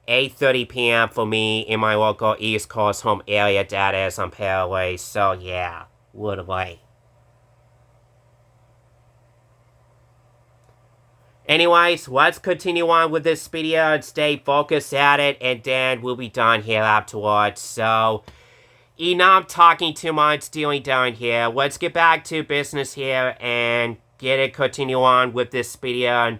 8:30 p.m. for me in my local East Coast home area, that is, on Paraguay. So yeah, literally. Anyways, let's continue on with this video and stay focused at it, and then we'll be done here afterwards. So, enough talking too much, dealing down here. Let's get back to business here and get it continue on with this video and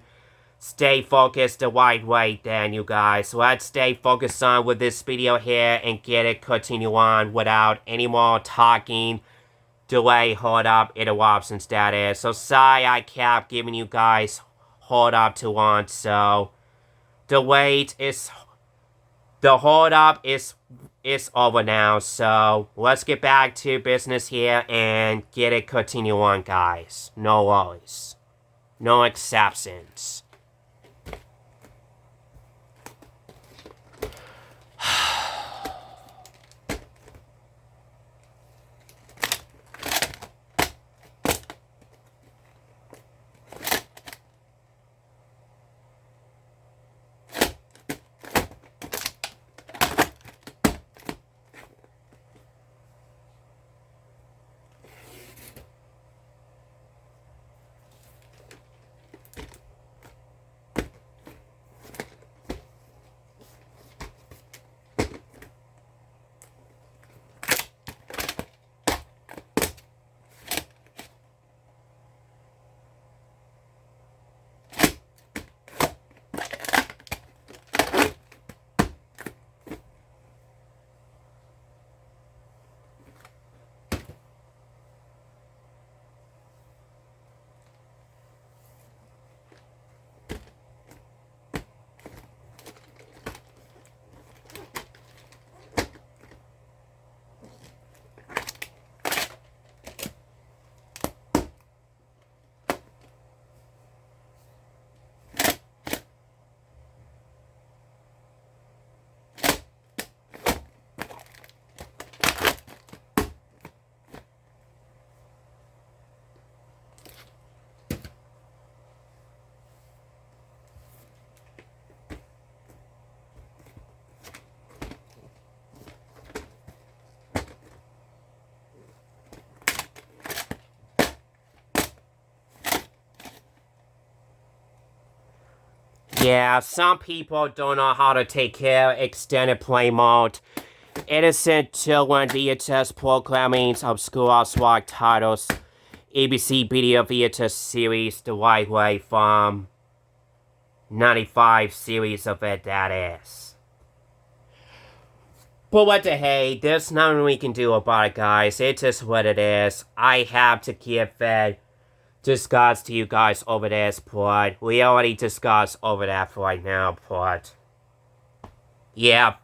stay focused the right way then, you guys. So let's stay focused on with this video here and get it continue on without any more talking, delay, hold up, interruptions, that is. So sorry I kept giving you guys hold up to one, so the hold up is over now. So let's get back to business here and get it continue on, guys. No worries, no exceptions. Yeah, some people don't know how to take care of extended play mode. Innocent children VHS programming of Schoolhouse Rock titles. ABC Video VHS series The Right Way from 95 series of it, that is. But what the hey, there's nothing we can do about it, guys. It's just what it is. I have to give it discussed to you guys over this, but we already discussed over that for right now, but yeah.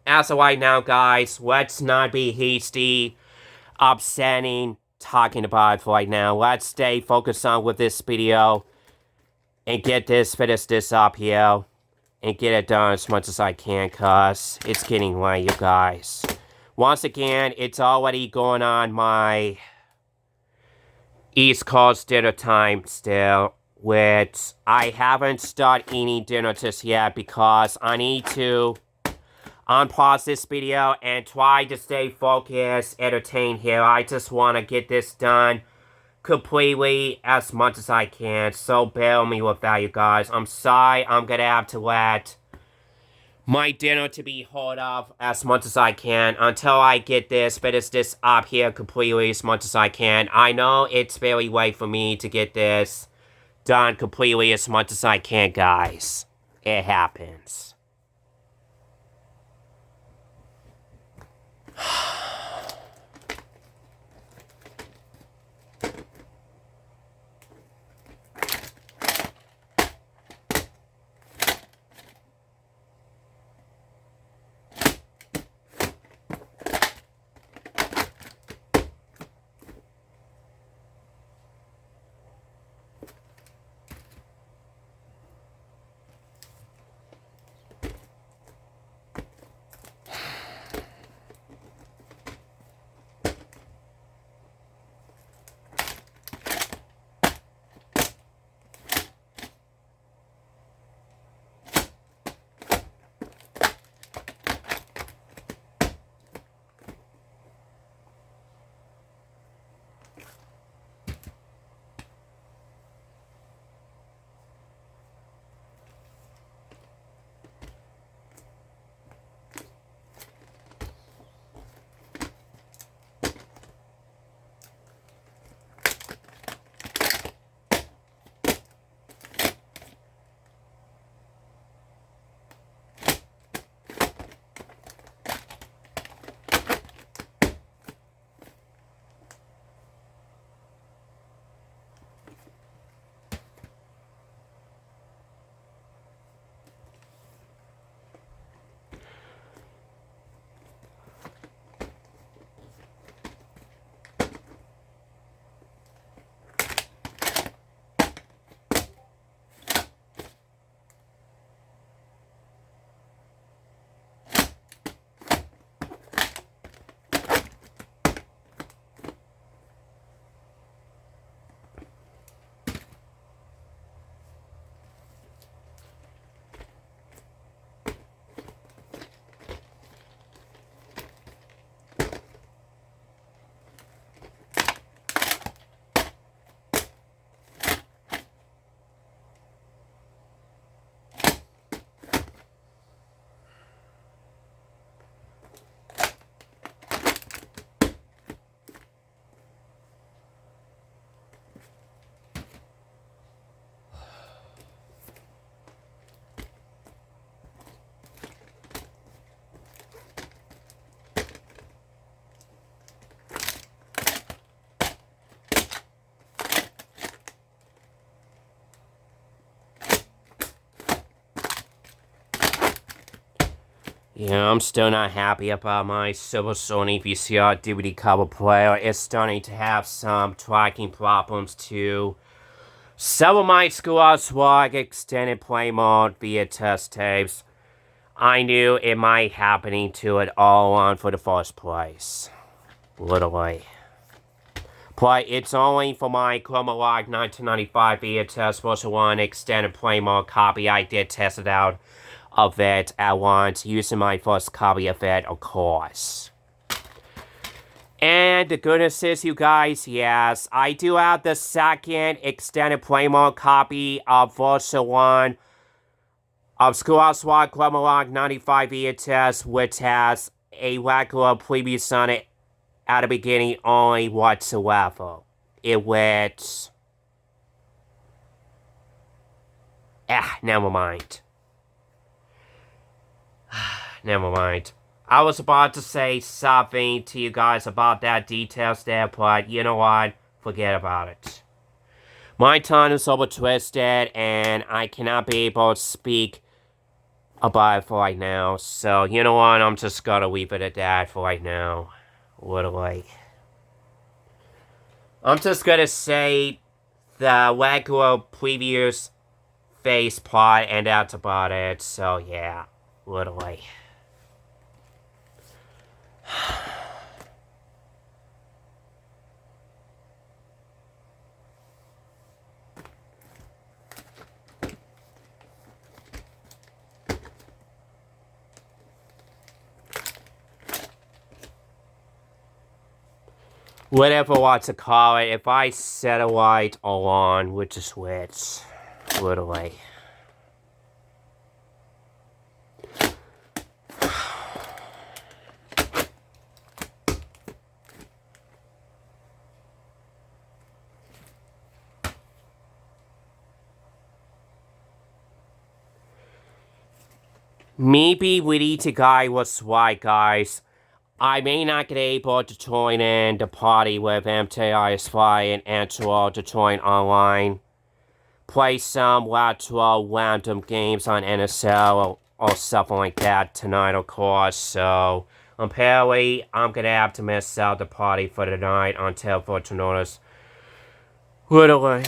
As of right now, guys, let's not be hasty, upsetting, talking about it for right now. Let's stay focused on with this video and finish this up here and get it done as much as I can, cause it's getting late, you guys. Once again, it's already going on my East Coast dinner time still, which I haven't started eating dinner just yet because I need to unpause this video and try to stay focused, entertained here. I just want to get this done completely as much as I can, so bear with me with that, you guys. I'm sorry, I'm gonna have to let my dinner to be hold off as much as I can until I get finish this up here completely as much as I can. I know it's very late for me to get this done completely as much as I can, guys. It happens. Yeah, I'm still not happy about my Silver Sony VCR DVD cover player. It's starting to have some tracking problems too. Some of my Schoolhouse Rock extended play mode via test tapes. I knew it might happening to it all on for the first place. Literally. But it's only for my Chroma Rock 1995 VHS version 1 extended play mode copy. I did test it out of it at once, using my first copy of it, of course. And the goodness is, you guys, yes, I do have the second extended play mode copy of version 1 of Schoolhouse Rock, Grammar Rock 95 VHS, which has a regular previous on it at the beginning only whatsoever. In which... never mind. Never mind. I was about to say something to you guys about that details there, but you know what? Forget about it. My tongue is over twisted, and I cannot be able to speak about it for right now. So, you know what? I'm just gonna leave it at that for right now. Literally. I'm just gonna say the regular previous face plot, and that's about it. So, yeah. Literally. Whatever want to call it, if I set a light on, which is which, literally. Maybe we need to guide what's right, guys. I may not get able to join in the party with MTISY and Antwell to join online. Play some lateral random games on NSL or something like that tonight, of course. So, apparently, I'm gonna have to miss out the party for tonight until further notice. Literally.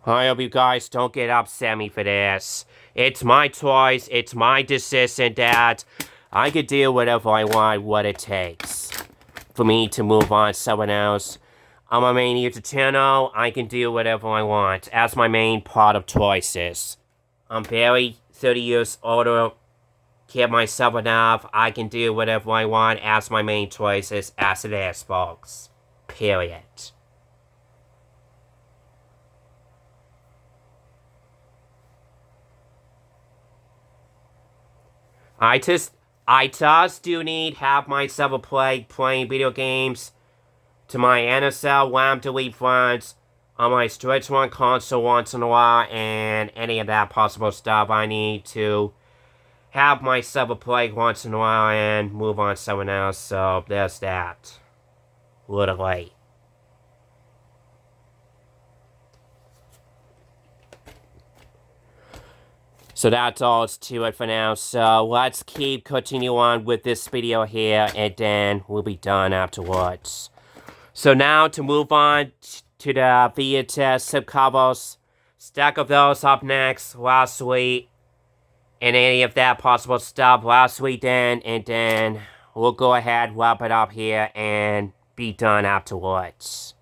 I hope you guys don't get upset me for this. It's my choice, it's my decision that I could do whatever I want, what it takes. For me to move on to someone else. I'm a main YouTube channel, I can do whatever I want as my main part of choices. I'm barely 30 years older, keep myself enough, I can do whatever I want as my main choices as it is, folks. Period. I just do need have myself a playing video games to my NSL WAM delete friends on my Switch 1 console once in a while and any of that possible stuff. I need to have myself a play once in a while and move on to someone else, so there's that. Literally. So that's all to it for now. So let's keep continue on with this video here, and then we'll be done afterwards. So now to move on to the VHS subcovers. Stack of those up next. Last week, and any of that possible stuff last week then, and then we'll go ahead, wrap it up here, and be done afterwards.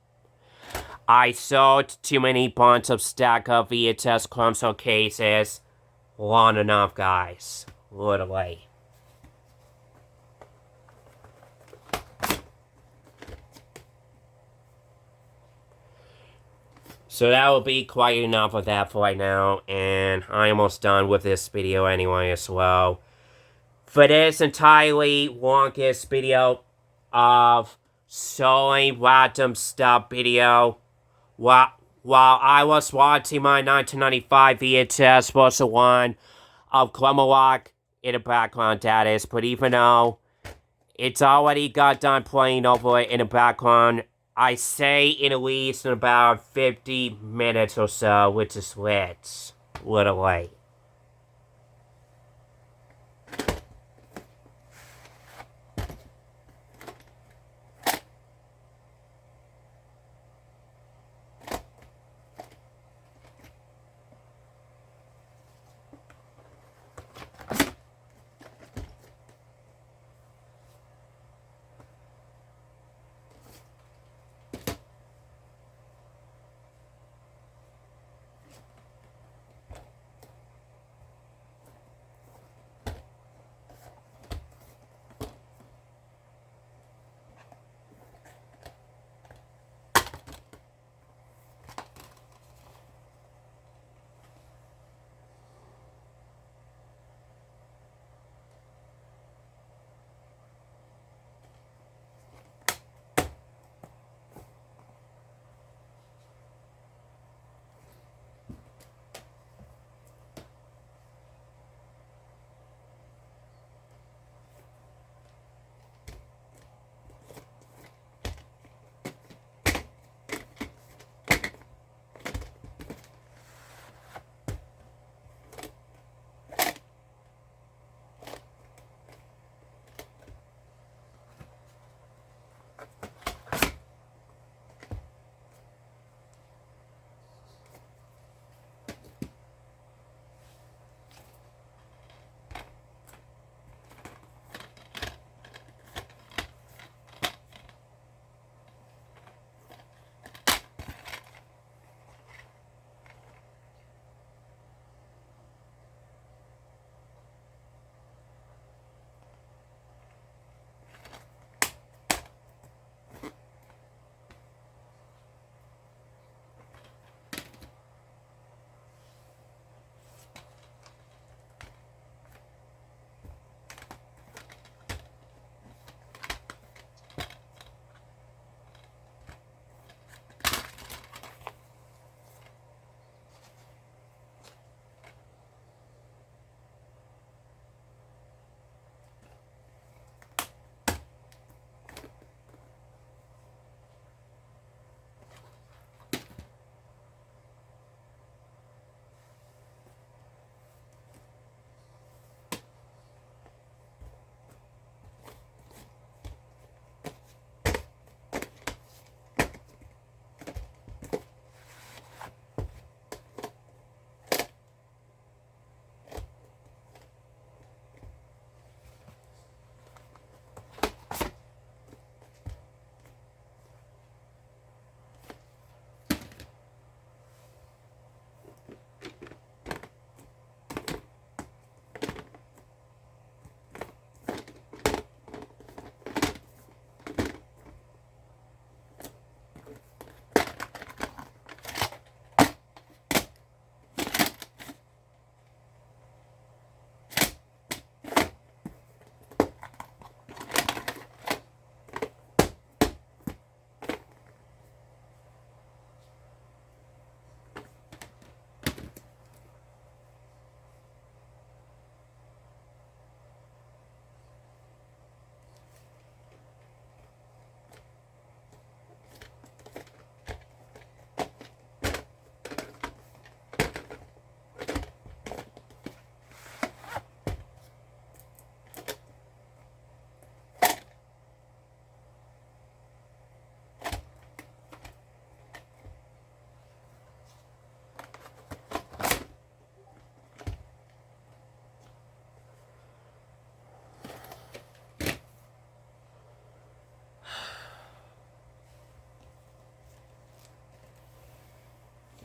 I sold too many bunch of stack of VHS console cases. Long enough, guys. Literally. So that will be quite enough of that for right now, and I'm almost done with this video anyway as well. For this entirely longest video of showing random stuff video, while I was watching my 1995 VHS was the one of Grammar Rock in the background, that is. But even though it's already got done playing over it in the background, I say in at least in about 50 minutes or so, which is lit. Literally.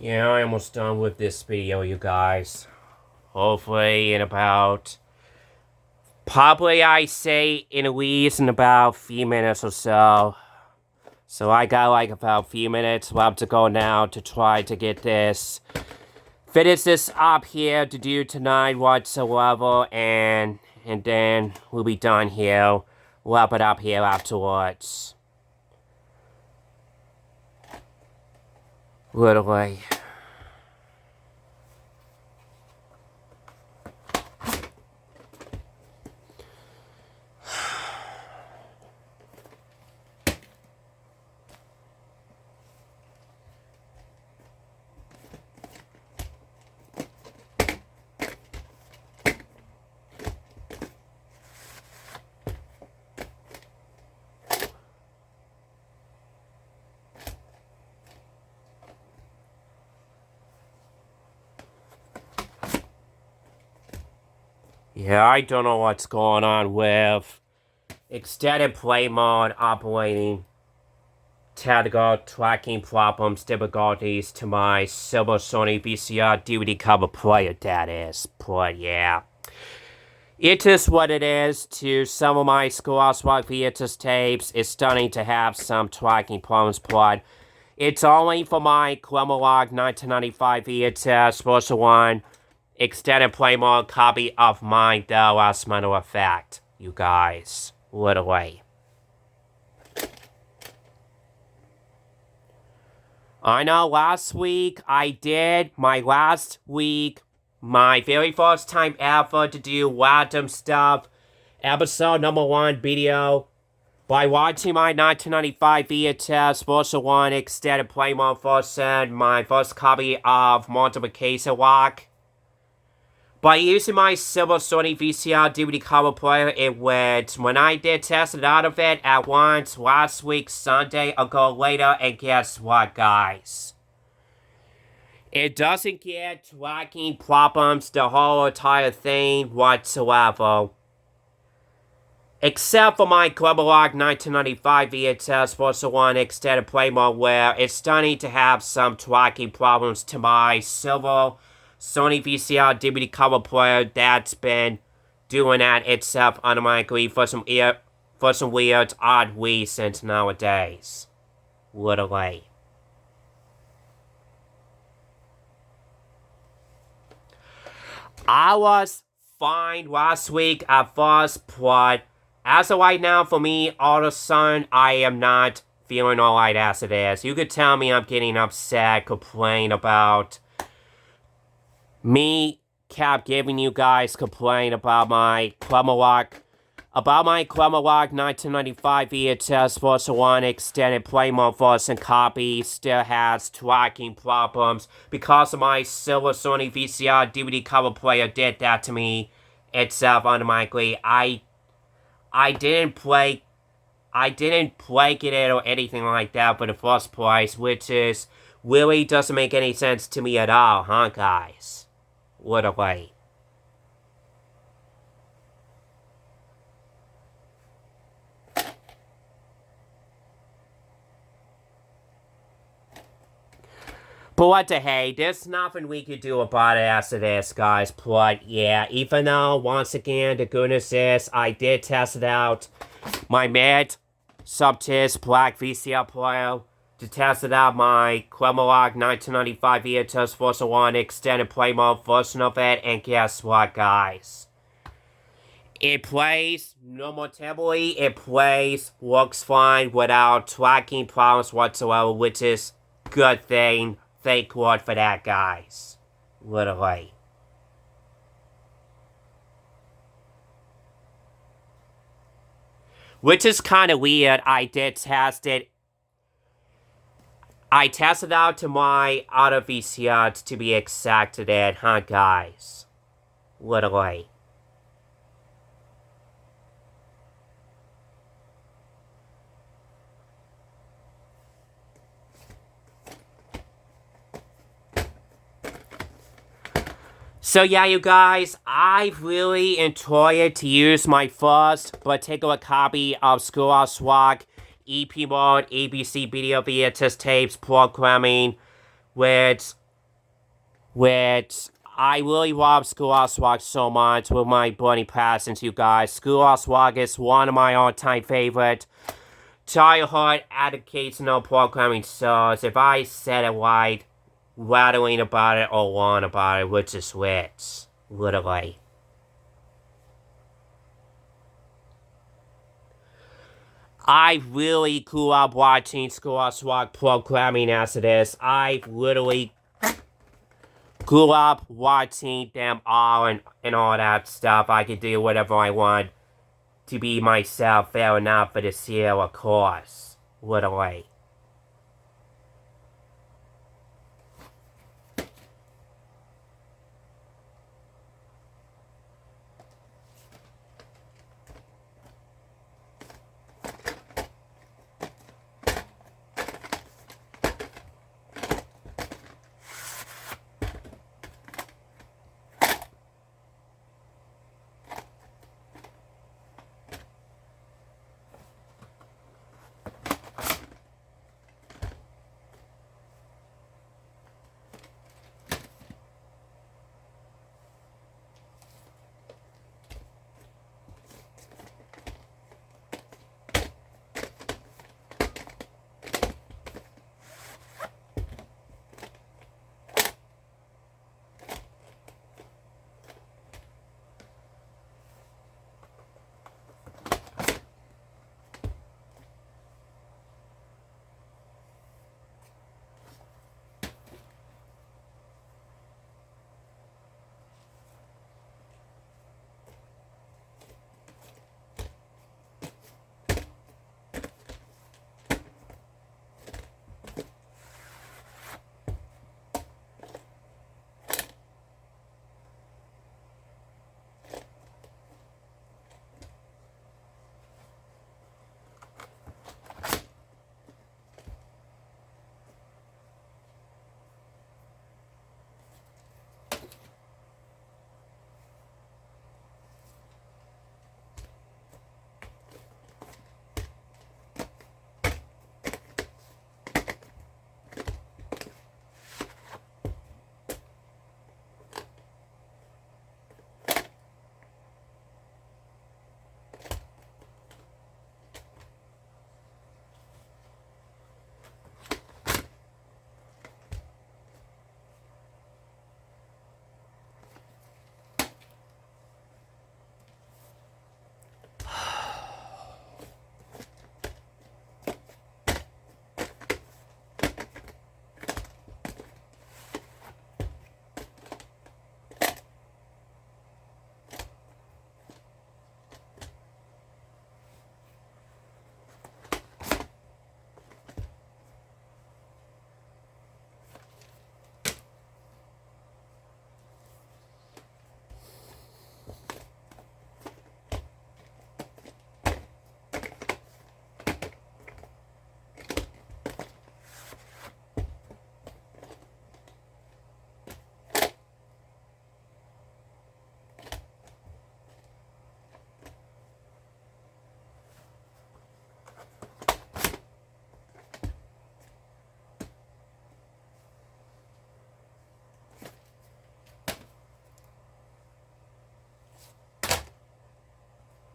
Yeah, I'm almost done with this video, you guys. Hopefully in about... Probably I say in at least in about a few minutes or so. So I got like about a few minutes left to go now to try to get this... Finish this up here to do tonight whatsoever, and then we'll be done here. Wrap it up here afterwards. Literally. Yeah, I don't know what's going on with extended play mode operating technical tracking problems, difficulties to my Silver Sony VCR DVD cover player, that is. But yeah. It is what it is. To some of my Schoolhouse Rock VHS tapes, it's starting to have some tracking problems, but it's only for my Chromalock 1995 VHS version 1 extended play mode copy of mine, though, as a matter of fact, you guys. Literally. I know last week I did my very first time ever to do random stuff, episode number 1 video, by watching my 1995 VHS version 1 extended play mode version, my first copy of Multiplication Rock. By using my Silver Sony VCR DVD cover player, it went. When I did test it out of it at once last week Sunday, a go later, and guess what, guys? It doesn't get tracking problems the whole entire thing whatsoever. Except for my Chromalock 1995 VHS version 1 extended play mode, where it's starting to have some tracking problems to my Silver Sony VCR DVD cover player that's been doing that itself automatically for some weird, odd reasons nowadays. Literally. I was fine last week at first, but as of right now, for me, all of a sudden, I am not feeling alright as it is. You could tell me I'm getting upset, complain about... Me kept giving you guys complaint about my Chromalock 1995 VHS version 1 extended play mode version copy still has tracking problems because of my Silver Sony VCR DVD cover player did that to me itself automatically. I didn't play it or anything like that for the first place, which is really doesn't make any sense to me at all, huh, guys? Literally. But what the hey, there's nothing we could do about it as it is, guys. But yeah, even though, once again, the goodness is, I did test it out. My mid subtisc black VCR player. To test it out, my Chromalock 1995 VHS version 1 extended play mode version of it, and guess what, guys? It plays normal tably, it plays, works fine without tracking problems whatsoever, which is good thing. Thank God for that, guys. Literally. Which is kind of weird. I did test it. I tested out to my other VCRs to be exact to that, huh, guys? Literally. So yeah, you guys, I really enjoyed to use my first particular copy of Schoolhouse Rock EP mode ABC video VHS tapes programming with which I really love Schoolhouse Rock so much with my buddy Passings, you guys. Schoolhouse Rock is one of my all-time favorite childhood educational programming shows. If I said it right, rattling about it or wrong about it, which is which, literally. I really grew up watching Schoolhouse Rock programming as it is. I literally grew up watching them all and all that stuff. I could do whatever I want to be myself, fair enough, for this year, of course. Literally.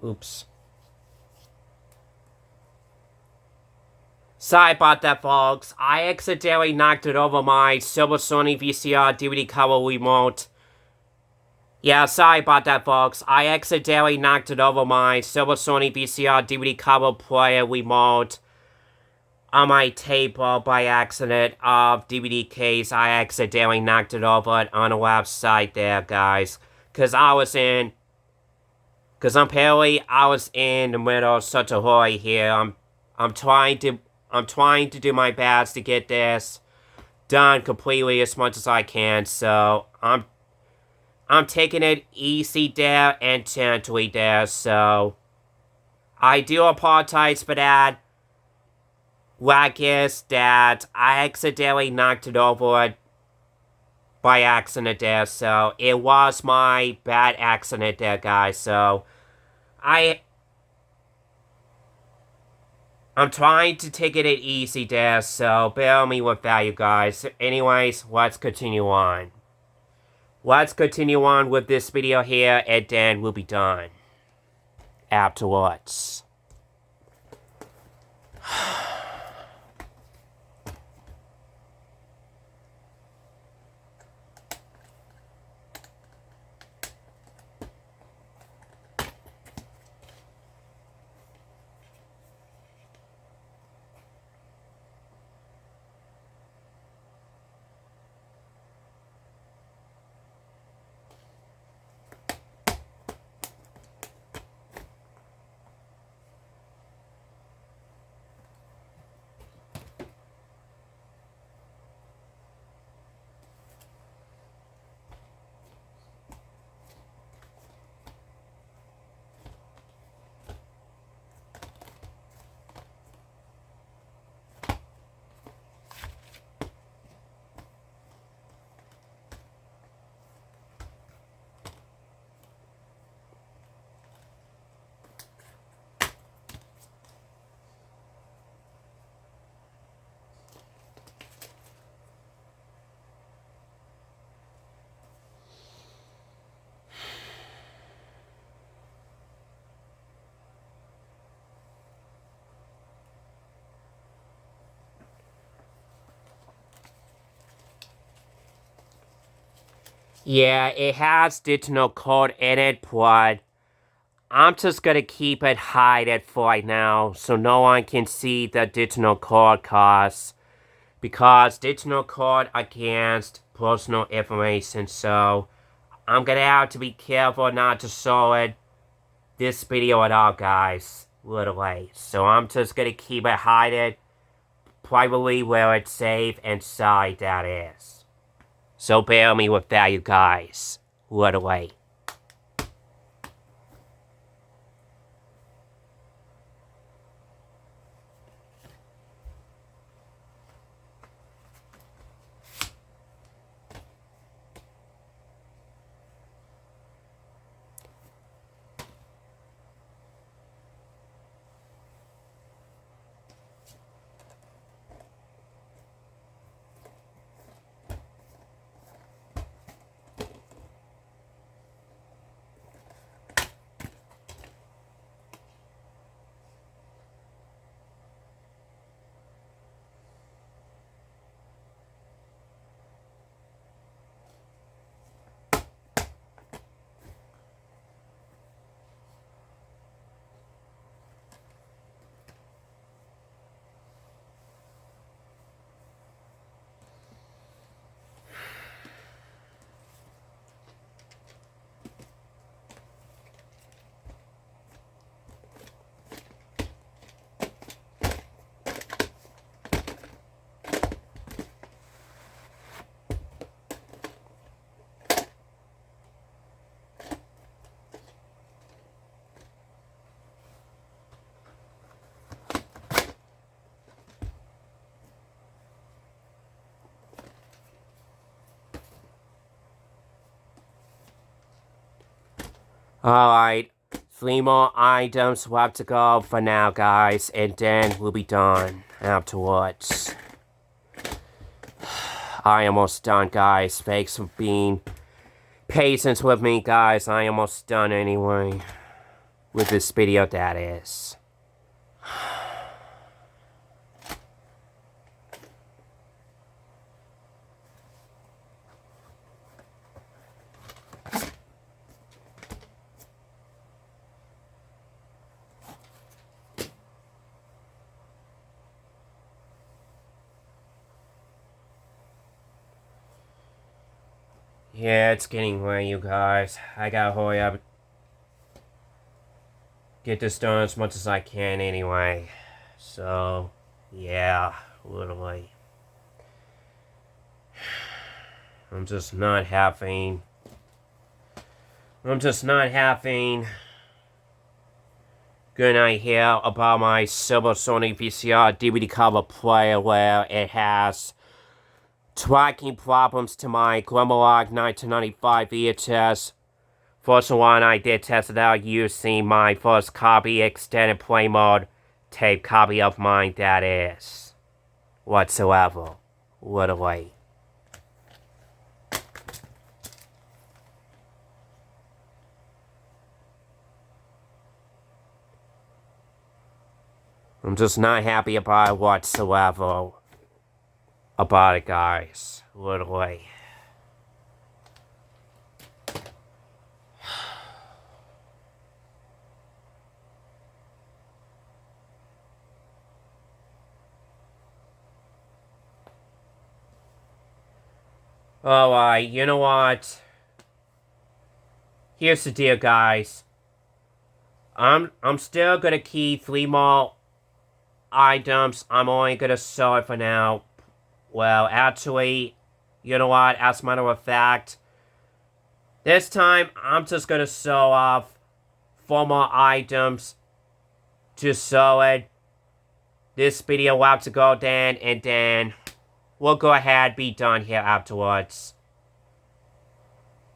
Oops. Sorry about that, folks. I accidentally knocked it over my Silver Sony VCR DVD cover remote. Yeah, sorry about that, folks. I accidentally knocked it over my Silver Sony VCR DVD cover player remote on my table by accident of DVD case. I accidentally knocked it over on the website there, guys. Because apparently I was in the middle of such a hurry here. I'm trying to do my best to get this done completely as much as I can. So I'm taking it easy there and gently there. So I do apologize for that. Like is that I accidentally knocked it over by accident there, so it was my bad accident there, guys. So I'm trying to take it easy there, so bear me with that, you guys. Anyways, let's continue on. let's continue on with this video here, and then we'll be done afterwards. Yeah, it has digital code in it, but I'm just gonna keep it hidden for right now so no one can see the digital code because digital code against personal information, so I'm gonna have to be careful not to show it this video at all, guys, literally. So I'm just gonna keep it hidden privately where it's safe and sorry that is. So bear me with that, you guys. Literally. Alright, 3 more items left to go for now, guys, and then we'll be done afterwards. I am almost done, guys. Thanks for being patient with me, guys. I am almost done anyway. With this video, that is. Yeah, it's getting late, you guys. I gotta hurry up. Get this done as much as I can anyway. So, yeah, literally. I'm just not having good idea about my Silver Sony VCR DVD cover player where it has tracking problems to my Glimmerlock 1995 VHS. First one I did test it out using my first copy extended play mode tape copy of mine, that is. Whatsoever. Literally. I'm just not happy about it whatsoever. About it, guys. Literally. Alright, you know what? Here's the deal, guys. I'm still gonna keep 3 more items. I'm only gonna sell it for now. Well, actually, you know what? As a matter of fact, this time I'm just gonna sell off 4 more items to sell it. This video will have to go then, and then we'll go ahead and be done here afterwards.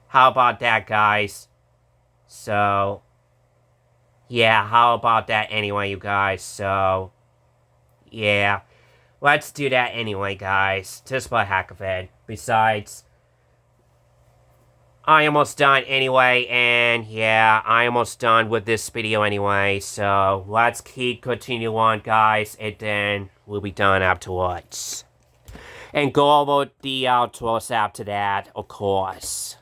How about that, guys? So, yeah, how about that anyway, you guys? So, yeah. Let's do that anyway, guys. Just for the heck of it. Besides, I almost done anyway, and yeah, I almost done with this video anyway. So, let's continue on, guys, and then we'll be done afterwards. And go over the outros after that, of course.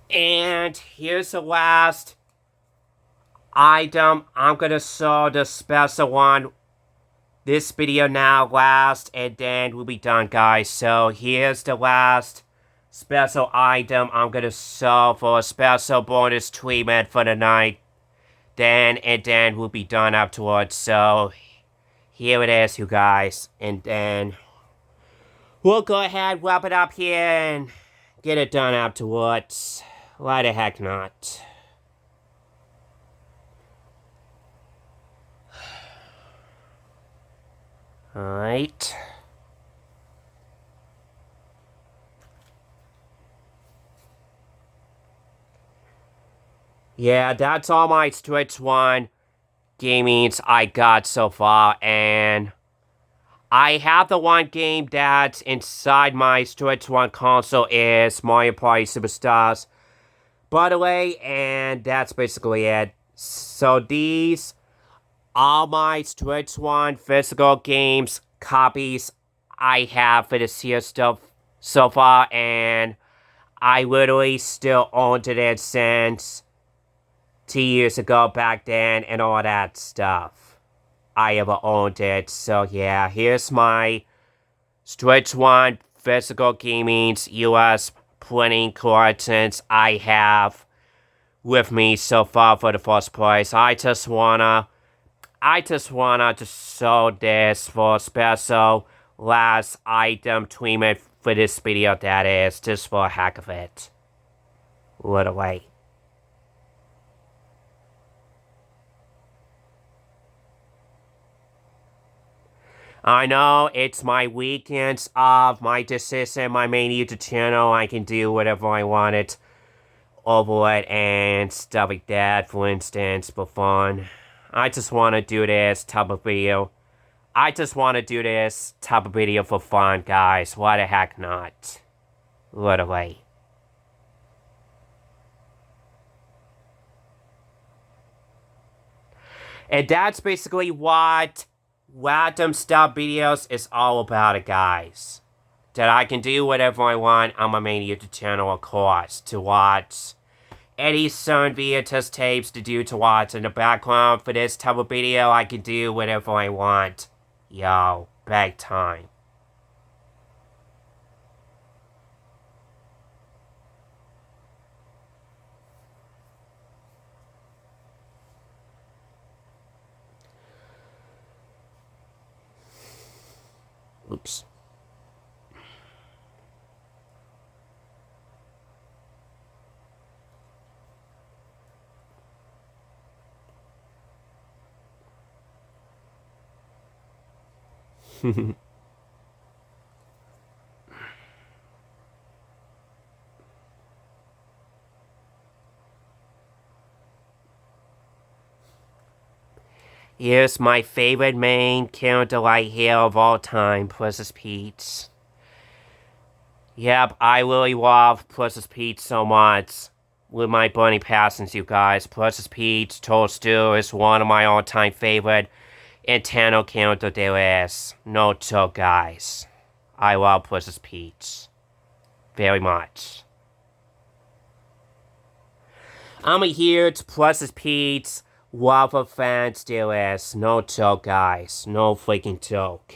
And here's the last item. I'm gonna show the special one. This video now last, and then we'll be done, guys. So here's the last special item I'm gonna show for a special bonus treatment for the night. And then we'll be done afterwards. So here it is, you guys. And then we'll go ahead, wrap it up here, and get it done afterwards. Why the heck not? Alright. Yeah, that's all my Switch 1 gamings I got so far, and I have the one game that's inside my Switch 1 console is Mario Party Superstars, by the way, and that's basically it. So these are my Switch 1 physical games copies I have for this year stuff so far, and I literally still owned it since 2 years ago back then and all that stuff. I ever owned it. So yeah, here's my Switch 1 physical gaming's US printing collections I have with me so far for the first place. I just wanna just show this for a special last item treatment for this video, that is, just for a heck of it. Literally. I know it's my weekends of my decision, my main YouTube channel. I can do whatever I want it over it and stuff like that, for instance, for fun. I just want to do this type of video. I just want to do this type of video for fun, guys. Why the heck not? Literally. And that's basically what random stuff videos is all about, guys. That I can do whatever I want on my main YouTube channel, of course, to watch any certain VHS tapes to do to watch in the background for this type of video. I can do whatever I want. Yo, big time. Oops. Here's my favorite main character right here of all time, Princess Peach. Yep, I really love Princess Peach so much. With my burning passions, you guys. Princess Peach, Toadstool is one of my all-time favorite Nintendo character there is. No joke, guys. I love Princess Peach. Very much. I'm a huge Princess Peach lover fan there is. No joke, guys. No freaking joke.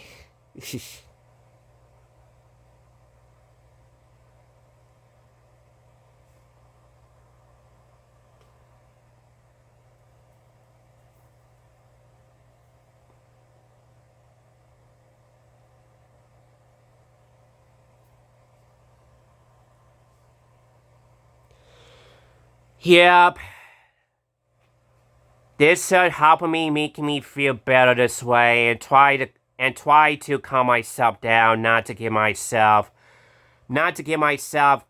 Yep. This should help me, making me feel better this way, and try to calm myself down, not to give myself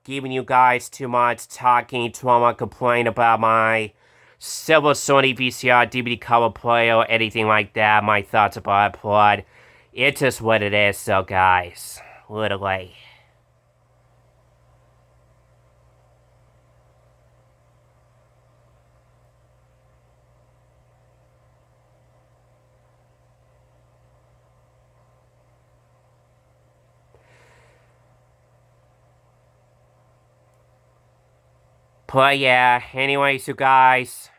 giving you guys too much talking trauma, complain about my Silver Sony VCR DVD cover player or anything like that. My thoughts about it, but it's just what it is, so guys, literally. But yeah, anyways, you guys,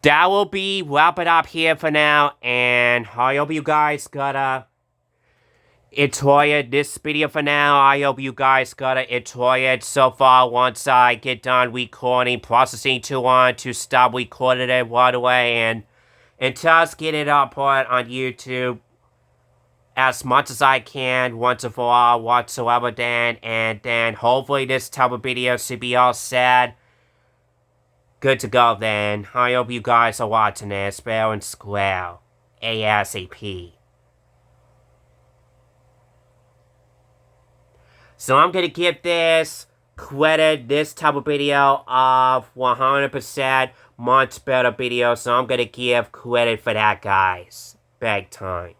that will be wrap it up here for now, and I hope you guys gotta enjoy this video for now. I hope you guys gotta enjoy it so far. Once I get done recording, processing to stop recording it right away, and just get it uploaded on YouTube as much as I can, once and for all, whatsoever then, and then hopefully this type of video should be all set. Good to go then. I hope you guys are watching this fair and square. ASAP. So I'm gonna give this type of video of 100% much better video, so I'm gonna give credit for that, guys. Big time.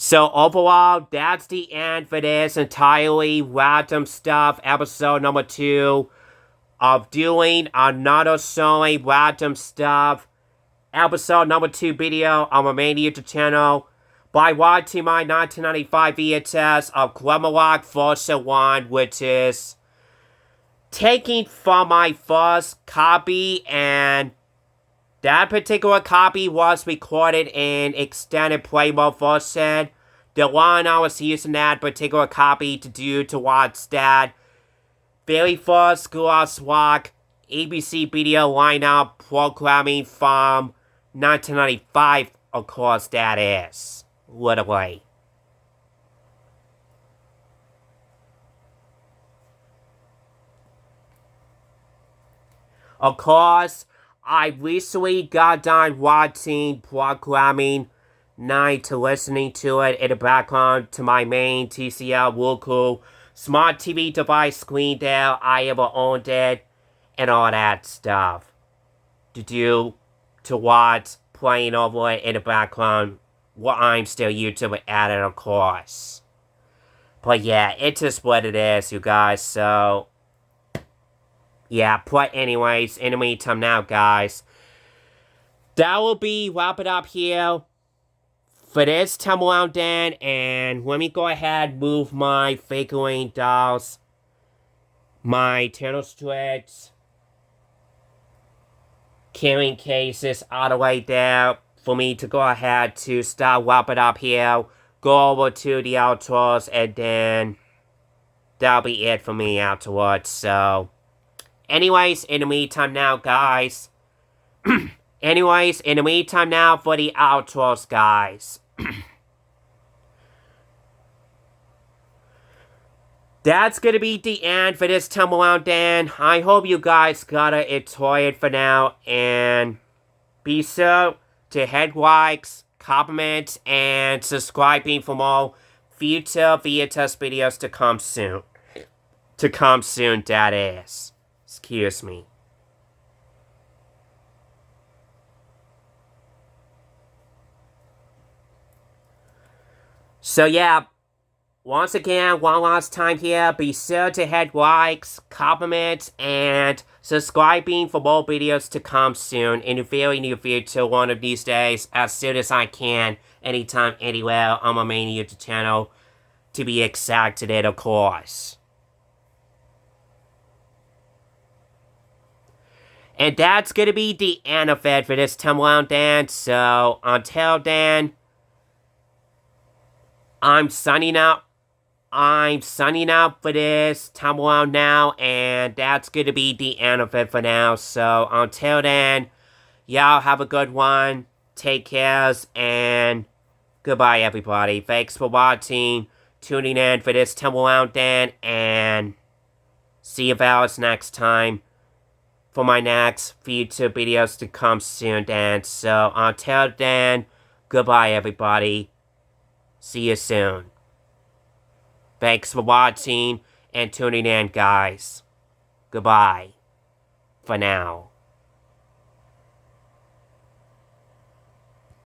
So overall, that's the end for this entirely random stuff episode number 2 of doing another solely random stuff episode number 2 video on my main YouTube channel by watching my 1995 VHS of Schoolhouse Rock Version 1, which is taken from my first copy, and that particular copy was recorded in extended play mode version. The one I was using that particular copy to watch that very first Schoolhouse Rock ABC video lineup programming from 1995, of course that is. Literally. Of course, I recently got done watching programming night to listening to it in the background to my main TCL Roku smart TV device screen there. I ever owned it and all that stuff. To watch playing over it in the background while I'm still YouTube at it, of course. But yeah, it's just what it is, you guys, so yeah, but anyways, in the meantime now, guys, that will be wrap it up here for this time around then, and let me go ahead and move my figurine dolls, my Turtle Strips, carrying cases all the way there for me to go ahead to start wrap it up here, go over to the outros, and then that'll be it for me afterwards, so anyways, in the meantime now, guys, anyways, in the meantime now for the outros, guys. That's gonna be the end for this time around then. I hope you guys got it enjoyed for now, and be sure to hit likes, comments, and subscribing for more future VHS videos to come soon. To come soon, that is. Excuse me. So yeah, once again, one last time here, be sure to hit likes, comments, and subscribing for more videos to come soon in the very near future, one of these days, as soon as I can, anytime, anywhere, on my main YouTube channel, to be exacted, of course. And that's gonna be the end of it for this time around then, so until then, I'm signing out for this time around now, and that's gonna be the end of it for now. So until then, y'all have a good one, take care, and goodbye everybody. Thanks for watching, tuning in for this time around then, and see you fellas next time for my next future videos to come soon then. So until then, goodbye everybody. See you soon. Thanks for watching and tuning in, guys. Goodbye. For now.